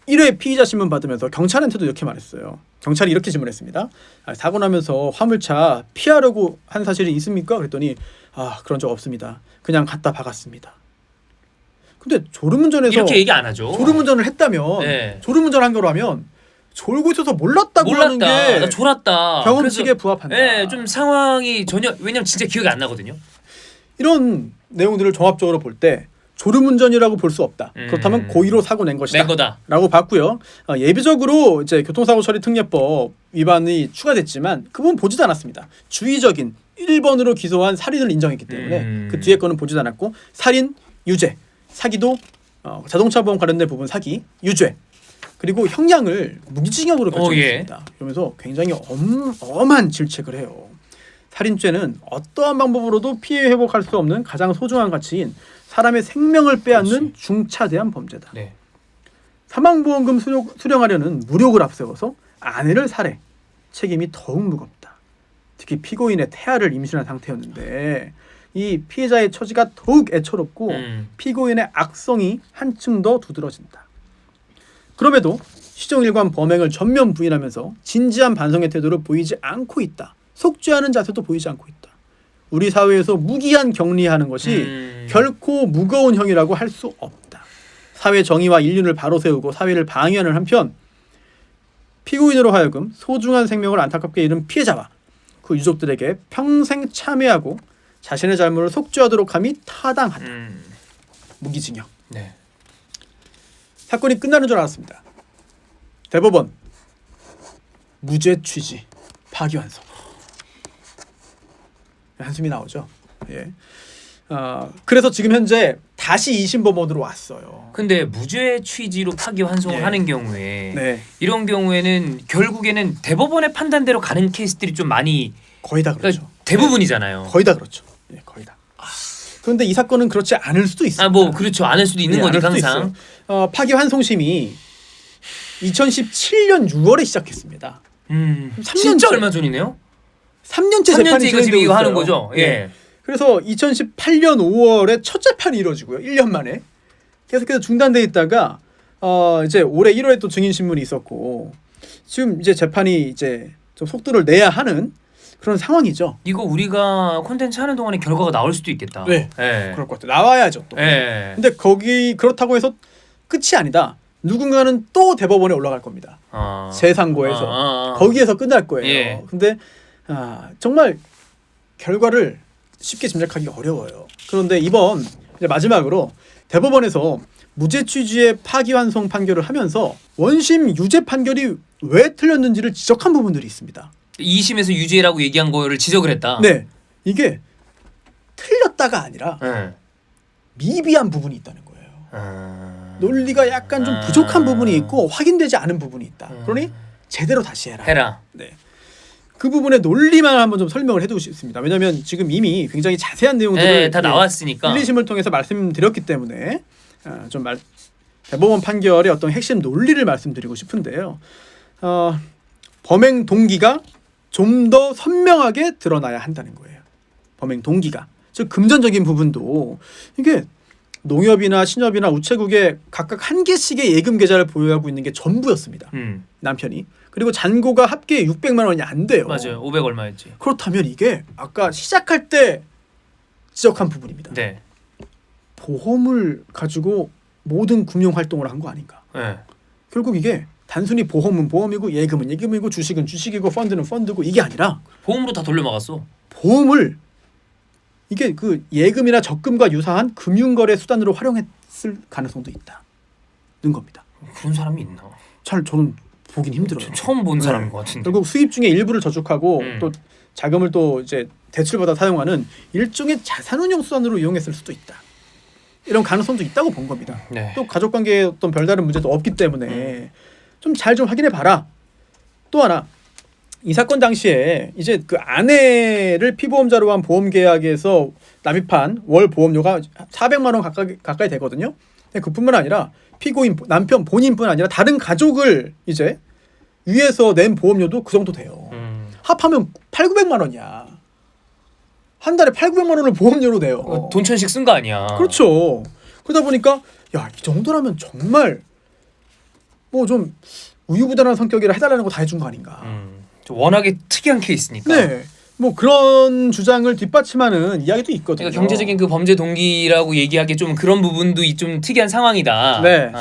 1회 피의자 신문 받으면서 경찰한테도 이렇게 말했어요. 경찰이 이렇게 질문했습니다. 사고 나면서 화물차 피하려고 한 사실이 있습니까? 그랬더니 그런 적 없습니다. 그냥 갖다 박았습니다. 근데 졸음운전에서 이렇게 얘기 안 하죠. 졸음운전을 했다면 졸음운전한 거라면 졸고 있어서 몰랐다고 하는 게 나 졸았다. 경험칙에 부합한다. 네, 좀 상황이 전혀 왜냐면 진짜 기억이 안 나거든요. 이런 내용들을 종합적으로 볼 때 졸음운전이라고 볼 수 없다. 그렇다면 고의로 사고 낸 것이다. 라고 봤고요. 예비적으로 이제 교통사고 처리 특례법 위반이 추가됐지만 그 부분 보지도 않았습니다. 주의적인 1번으로 기소한 살인을 인정했기 때문에 그 뒤에 거는 보지도 않았고 살인, 유죄, 사기도 자동차 보험 관련된 부분 사기, 유죄, 그리고 형량을 무기징역으로 결정했습니다. 그러면서 굉장히 엄한 질책을 해요. 살인죄는 어떠한 방법으로도 피해 회복할 수 없는 가장 소중한 가치인 사람의 생명을 빼앗는 중차대한 범죄다. 네. 사망보험금 수령하려는 무력을 앞세워서 아내를 살해, 책임이 더욱 무겁다. 특히 피고인의 태아를 임신한 상태였는데 이 피해자의 처지가 더욱 애처롭고 피고인의 악성이 한층 더 두드러진다. 그럼에도 시정일관 범행을 전면 부인하면서 진지한 반성의 태도를 보이지 않고 있다. 속죄하는 자세도 보이지 않고 있다. 우리 사회에서 무기한 격리하는 것이 결코 무거운 형이라고 할 수 없다. 사회 정의와 인륜을 바로 세우고 사회를 방해하는 한편 피고인으로 하여금 소중한 생명을 안타깝게 잃은 피해자와 그 유족들에게 평생 참회하고 자신의 잘못을 속죄하도록 함이 타당하다. 무기징역. 네. 사건이 끝나는 줄 알았습니다. 대법원 무죄 취지 파기환송. 한숨이 나오죠. 예. 그래서 지금 현재 다시 2심 법원으로 왔어요. 근데 무죄 취지로 파기환송을 예. 하는 경우에 네. 이런 경우에는 결국에는 대법원의 판단대로 가는 케이스들이 좀 많이 거의 다 그렇죠. 그러니까 대부분이잖아요. 거의 다 그렇죠. 예, 거의 다. 그런데 이 사건은 그렇지 않을 수도 있습니다. 뭐 그렇죠. 않을 수도 있는 거니까 항상. 파기환송심이 2017년 6월에 시작했습니다. 3년째. 진짜 얼마 전이네요. 3년째 재판이 이거 지금 진행되고 이거 하는 있어요. 거죠. 예. 그래서 2018년 5월에 첫 재판이 이루어지고요. 1년 만에 계속해서 중단돼 있다가 이제 올해 1월에 또 증인 신문이 있었고 지금 이제 재판이 이제 좀 속도를 내야 하는 그런 상황이죠. 이거 우리가 콘텐츠 하는 동안에 결과가 나올 수도 있겠다. 네. 예. 그럴 것 같아요. 나와야죠 또. 예. 근데 거기 그렇다고 해서 끝이 아니다. 누군가는 또 대법원에 올라갈 겁니다. 재상고에서 거기에서 끝날 거예요. 예. 근데 정말 결과를 쉽게 짐작하기 어려워요. 그런데 이번 이제 마지막으로 대법원에서 무죄 취지의 파기환송 판결을 하면서 원심 유죄 판결이 왜 틀렸는지를 지적한 부분들이 있습니다. 2심에서 유죄라고 얘기한 거를 지적을 했다. 네, 이게 틀렸다가 아니라 미비한 부분이 있다는 거예요. 논리가 약간 좀 부족한 부분이 있고 확인되지 않은 부분이 있다. 그러니 제대로 다시 해라. 네. 그 부분의 논리만 한번 좀 설명을 해두고 싶습니다. 왜냐하면 지금 이미 굉장히 자세한 내용들을 다 나왔으니까 1, 2심을 통해서 말씀드렸기 때문에 대법원 판결의 어떤 핵심 논리를 말씀드리고 싶은데요. 범행 동기가 좀 더 선명하게 드러나야 한다는 거예요. 범행 동기가. 즉 금전적인 부분도 이게 농협이나 신협이나 우체국에 각각 한 개씩의 예금 계좌를 보유하고 있는 게 전부였습니다. 남편이. 그리고 잔고가 합계 600만 원이 안 돼요. 맞아요. 500 얼마였지. 그렇다면 이게 아까 시작할 때 지적한 부분입니다. 네. 보험을 가지고 모든 금융 활동을 한 거 아닌가. 네. 결국 이게 단순히 보험은 보험이고 예금은 예금이고 주식은 주식이고 펀드는 펀드고 이게 아니라 보험으로 다 돌려막았어. 보험을 이게 그 예금이나 적금과 유사한 금융거래 수단으로 활용했을 가능성도 있다는 겁니다. 그런 사람이 있나? 저는 보긴 힘들어요. 처음 본 사람인 것 같은데. 결국 수입 중에 일부를 저축하고 또 자금을 또 이제 대출받아 사용하는 일종의 자산운용 수단으로 이용했을 수도 있다. 이런 가능성도 있다고 본 겁니다. 네. 또 가족관계에 어떤 별다른 문제도 없기 때문에 좀 잘 좀 확인해 봐라. 또 하나 이 사건 당시에 이제 그 아내를 피보험자로 한 보험 계약에서 납입한 월 보험료가 400만 원 가까이 되거든요. 그뿐만 아니라 피고인 남편 본인뿐 아니라 다른 가족을 이제 위해서 낸 보험료도 그 정도 돼요. 합하면 800~900만 원이야. 한 달에 800~900만 원을 보험료로 내요. 돈 천씩 쓴 거 아니야. 그렇죠. 그러다 보니까 야, 이 정도라면 정말 뭐 좀 우유부단한 성격이라 해달라는 거 다 해준 거 아닌가. 워낙에 특이한 케이스니까. 네. 뭐 그런 주장을 뒷받침하는 이야기도 있거든요. 그러니까 경제적인 그 범죄 동기라고 얘기하기 좀 그런 부분도 좀 특이한 상황이다. 네.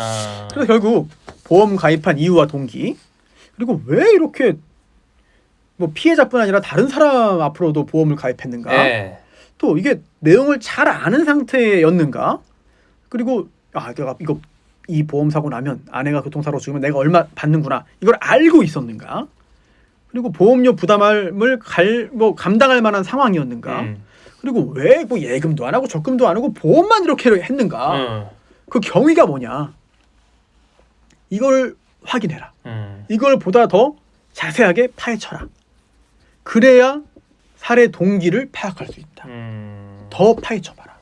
그래서 결국 보험 가입한 이유와 동기 그리고 왜 이렇게 뭐 피해자뿐 아니라 다른 사람 앞으로도 보험을 가입했는가? 네. 또 이게 내용을 잘 아는 상태였는가? 그리고 내가 이거 이 보험 사고 나면 아내가 교통사고 죽으면 내가 얼마 받는구나 이걸 알고 있었는가? 그리고 보험료 부담을 감당할 만한 상황이었는가? 그리고 왜 뭐 예금도 안 하고 적금도 안 하고 보험만 이렇게 했는가? 그 경위가 뭐냐? 이걸 확인해라. 이걸 보다 더 자세하게 파헤쳐라. 그래야 살해 동기를 파악할 수 있다. 더 파헤쳐봐라.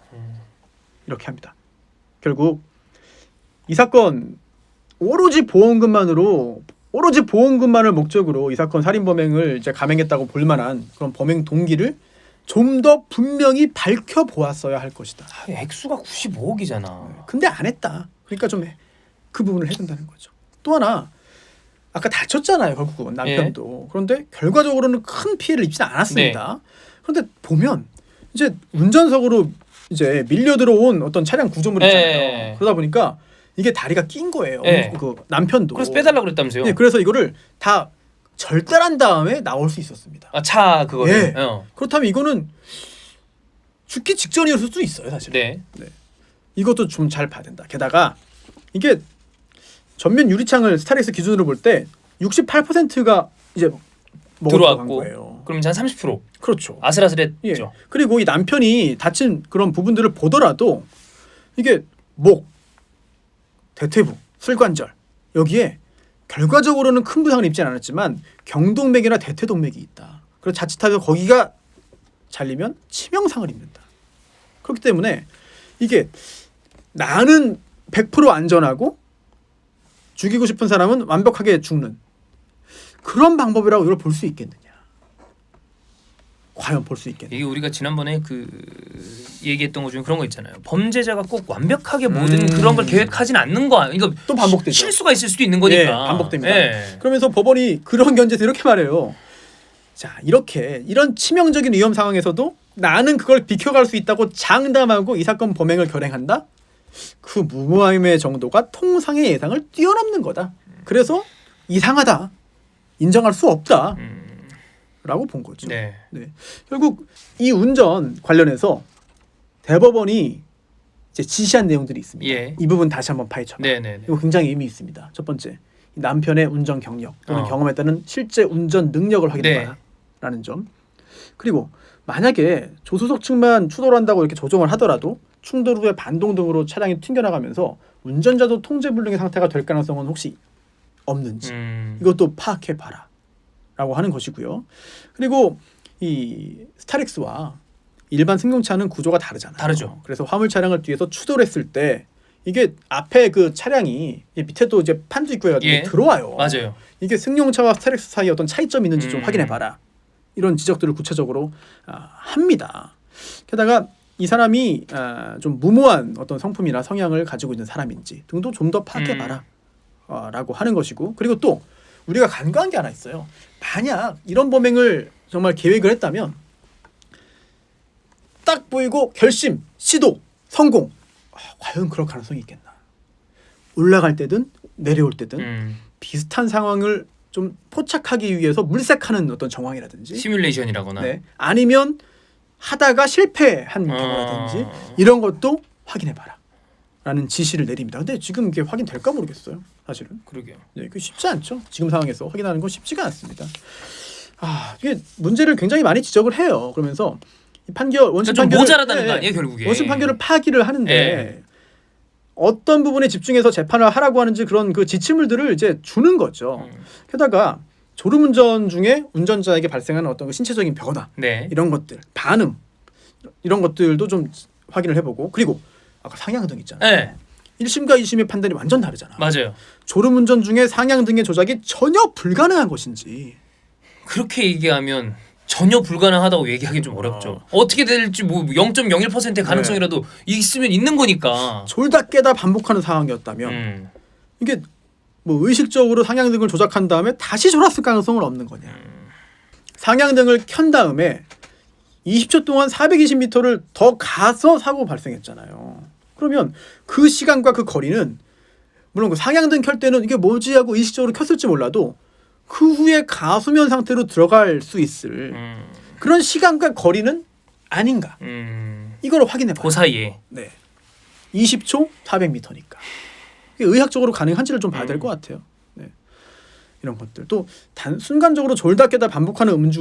이렇게 합니다. 결국 이 사건 오로지 보험금만을 목적으로 이 사건 살인 범행을 이제 감행했다고 볼 만한 그런 범행 동기를 좀 더 분명히 밝혀 보았어야 할 것이다. 액수가 95억이잖아. 근데 안 했다. 그러니까 좀 그 부분을 해야 된다는 거죠. 또 하나 아까 다쳤잖아요. 결국은 남편도. 그런데 결과적으로는 큰 피해를 입지는 않았습니다. 그런데 보면 이제 운전석으로 이제 밀려 들어온 어떤 차량 구조물 있잖아요. 그러다 보니까 이게 다리가 낀 거예요. 그 남편도. 그래서 빼달라고 그랬다면서요? 네, 그래서 이거를 다 절단한 다음에 나올 수 있었습니다. 차 그거를. 그렇다면 이거는 죽기 직전이었을 수도 있어요, 사실. 네. 이것도 좀 잘 봐야 된다. 게다가 이게 전면 유리창을 스타렉스 기준으로 볼 때 68%가 이제 들어왔고 거예요. 그럼 이제 한 30%. 그렇죠. 아슬아슬했죠. 그리고 이 남편이 다친 그런 부분들을 보더라도 이게 목, 대퇴부, 슬관절 여기에 결과적으로는 큰 부상을 입진 않았지만 경동맥이나 대퇴동맥이 있다. 그래서 자칫하면 거기가 잘리면 치명상을 입는다. 그렇기 때문에 이게 나는 100% 안전하고 죽이고 싶은 사람은 완벽하게 죽는 그런 방법이라고 이걸 볼 수 있겠느냐? 과연 볼 수 있겠느냐? 이게 우리가 지난번에 그 얘기했던 것 중에 그런 거 있잖아요. 범죄자가 꼭 완벽하게 모든 그런 걸 계획하진 않는 거. 이거 또 반복되죠. 실수가 있을 수도 있는 거니까. 반복됩니다. 그러면서 법원이 그런 견제에서 이렇게 말해요. 자, 이런 치명적인 위험 상황에서도 나는 그걸 비켜갈 수 있다고 장담하고 이 사건 범행을 결행한다? 그 무모함의 정도가 통상의 예상을 뛰어넘는 거다. 그래서 이상하다. 인정할 수 없다. 라고 본 거죠. 네. 결국 이 운전 관련해서 대법원이 이제 지시한 내용들이 있습니다. 이 부분 다시 한번 파헤쳐봐. 이거 굉장히 의미 있습니다. 첫 번째, 남편의 운전 경력 또는 경험에 따른 실제 운전 능력을 확인해봐라는 점. 그리고 만약에 조수석 측만 추돌 한다고 이렇게 조정을 하더라도 충돌 후에 반동 등으로 차량이 튕겨나가면서 운전자도 통제불능의 상태가 될 가능성은 혹시 없는지 이것도 파악해봐라 라고 하는 것이고요. 그리고 이 스타렉스와 일반 승용차는 구조가 다르잖아요. 다르죠. 그래서 화물 차량을 뒤에서 추돌했을 때 이게 앞에 그 차량이 밑에도 이제 판도 있고 해가지고 들어와요. 맞아요. 이게 승용차와 스타렉스 사이에 어떤 차이점이 있는지 좀 확인해봐라. 이런 지적들을 구체적으로 합니다. 게다가 이 사람이 좀 무모한 어떤 성품이나 성향을 가지고 있는 사람인지 등도 좀 더 파악해봐라 라고 하는 것이고, 그리고 또 우리가 간과한 게 하나 있어요. 만약 이런 범행을 정말 계획을 했다면 딱 보이고 결심, 시도, 성공 과연 그럴 가능성이 있겠나. 올라갈 때든 내려올 때든 비슷한 상황을 좀 포착하기 위해서 물색하는 어떤 정황이라든지 시뮬레이션이라거나 아니면 하다가 실패한 경우라든지 이런 것도 확인해봐라 라는 지시를 내립니다. 근데 지금 이게 확인될까 모르겠어요. 사실은. 그러게요. 그 쉽지 않죠. 지금 상황에서 확인하는 건 쉽지가 않습니다. 이게 문제를 굉장히 많이 지적을 해요. 그러면서 원심 판결을 모자라다는 거 아니에요, 결국에. 원심 판결을 파기를 하는데 어떤 부분에 집중해서 재판을 하라고 하는지 그런 그 지침물들을 이제 주는 거죠. 게다가 졸음운전 중에 운전자에게 발생하는 어떤 그 신체적인 변화 이런 것들, 반응 이런 것들도 좀 확인을 해보고, 그리고 아까 상향등 있잖아요. 1심과 2심의 판단이 완전 다르잖아. 맞아요. 졸음운전 중에 상향등의 조작이 전혀 불가능한 것인지. 그렇게 얘기하면 전혀 불가능하다고 얘기하기 좀 어렵죠. 어떻게 될지 뭐 0.01%의 가능성이라도 있으면 있는 거니까. 졸다 깨다 반복하는 상황이었다면 이게 뭐 의식적으로 상향등을 조작한 다음에 다시 졸았을 가능성은 없는 거냐. 상향등을 켠 다음에 20초 동안 420m를 더 가서 사고 발생했잖아요. 그러면 그 시간과 그 거리는 물론 그 상향등 켤 때는 이게 뭐지 하고 의식적으로 켰을지 몰라도 그 후에 가수면 상태로 들어갈 수 있을 그런 시간과 거리는 아닌가. 이걸 확인해봐요. 그 사이에. 20초 400m니까. 의학적으로 가능한지를 좀 봐야 될 것 같아요. 이런 것들. 또 순간적으로 졸다 깨다 반복하는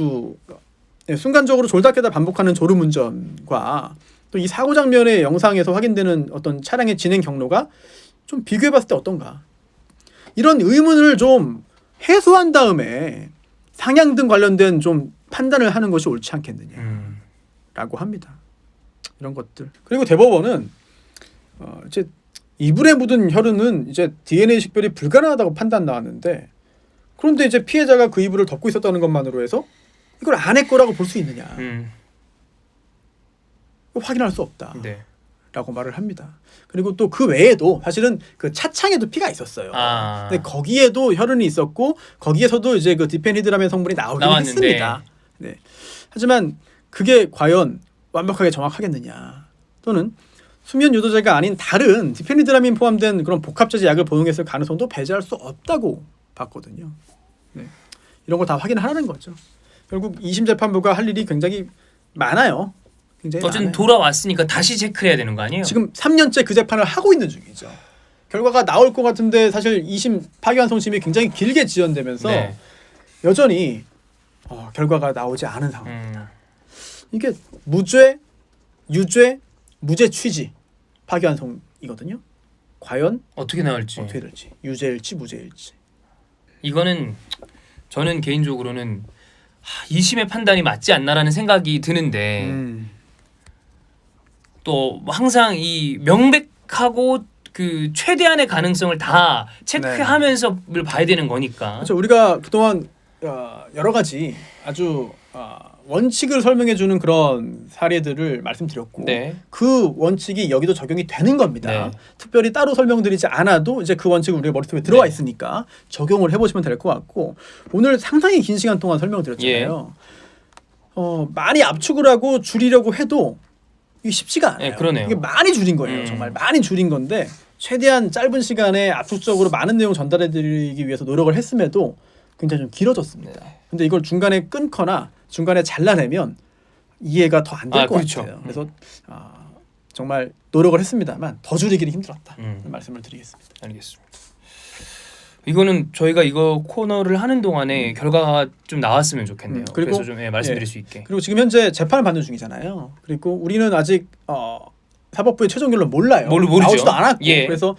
졸다 깨다 반복하는 졸음운전과 또 이 사고 장면의 영상에서 확인되는 어떤 차량의 진행 경로가 좀 비교해봤을 때 어떤가? 이런 의문을 좀 해소한 다음에 상향등 관련된 좀 판단을 하는 것이 옳지 않겠느냐라고 합니다. 이런 것들. 그리고 대법원은 이제 이불에 묻은 혈흔은 이제 DNA 식별이 불가능하다고 판단 나왔는데, 그런데 이제 피해자가 그 이불을 덮고 있었다는 것만으로 해서 이걸 아내 거라고 볼 수 있느냐? 확인할 수 없다. 네. 라고 말을 합니다. 그리고 또 그 외에도 사실은 그 차창에도 피가 있었어요. 근데 거기에도 혈흔이 있었고 거기에서도 이제 그 디펜히드라는 성분이 나오긴 했습니다. 네. 하지만 그게 과연 완벽하게 정확하겠느냐? 또는 수면 유도제가 아닌 다른 디펜히드라민 포함된 그런 복합제제 약을 복용했을 가능성도 배제할 수 없다고 봤거든요. 네. 이런 거 다 확인하라는 거죠. 결국 2심 재판부가 할 일이 굉장히 많아요. 어쨌든 돌아왔으니까 다시 체크해야 되는 거 아니에요? 지금 3년째 그 재판을 하고 있는 중이죠. 결과가 나올 것 같은데 사실 2심 파기환송심이 굉장히 길게 지연되면서 네. 여전히 결과가 나오지 않은 상황입니다. 이게 무죄, 유죄, 무죄 취지 파기환송이거든요. 과연 어떻게 나올지, 어떻게 될지, 유죄일지 무죄일지. 이거는 저는 개인적으로는 2심의 판단이 맞지 않나라는 생각이 드는데 또 항상 이 명백하고 그 최대한의 가능성을 다 체크하면서 네. 봐야 되는 거니까. 그렇죠. 우리가 그동안 여러 가지 아주 원칙을 설명해 주는 그런 사례들을 말씀드렸고 네. 그 원칙이 여기도 적용이 되는 겁니다. 네. 특별히 따로 설명드리지 않아도 이제 그 원칙은 우리가 머릿속에 들어와 있으니까 적용을 해보시면 될 것 같고, 오늘 상당히 긴 시간 동안 설명드렸잖아요. 많이 압축을 하고 줄이려고 해도 이게 쉽지가 않아요. 그러네요. 이게 많이 줄인 거예요. 정말 많이 줄인 건데 최대한 짧은 시간에 압축적으로 많은 내용 전달해드리기 위해서 노력을 했음에도 굉장히 좀 길어졌습니다. 근데 이걸 중간에 끊거나 중간에 잘라내면 이해가 더 안 될 것 그렇죠. 같아요. 그래서 정말 노력을 했습니다만 더 줄이기는 힘들었다. 말씀을 드리겠습니다. 알겠습니다. 이거는 저희가 이거 코너를 하는 동안에 결과가 좀 나왔으면 좋겠네요. 그리고 그래서 좀 말씀드릴 수 있게. 그리고 지금 현재 재판을 받는 중이잖아요. 그리고 우리는 아직 사법부의 최종 결론 몰라요. 모르죠. 나오지도 않았고 그래서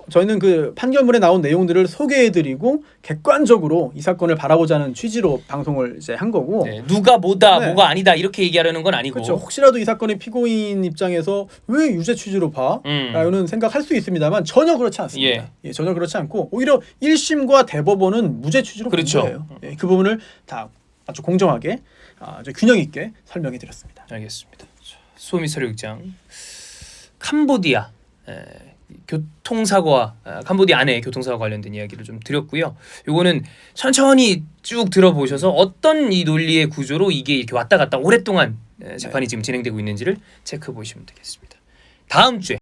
저희는 그 판결문에 나온 내용들을 소개해드리고 객관적으로 이 사건을 바라보자는 취지로 방송을 이제 한 거고 누가 뭐다 뭐가 아니다 이렇게 얘기하려는 건 아니고 그렇죠. 혹시라도 이 사건의 피고인 입장에서 왜 유죄 취지로 봐? 라는 생각할 수 있습니다만 전혀 그렇지 않습니다. 전혀 그렇지 않고 오히려 1심과 대법원은 무죄 취지로 본 거예요. 그 부분을 다 아주 공정하게 아주 균형 있게 설명해 드렸습니다. 알겠습니다. 소미 서류극장 캄보디아 교통사고와 캄보디아 안에 교통사고 관련된 이야기를 좀 드렸고요. 요거는 천천히 쭉 들어보셔서 어떤 이 논리의 구조로 이게 이렇게 왔다 갔다 오랫동안 재판이 지금 진행되고 있는지를 체크해 보시면 되겠습니다. 다음 주에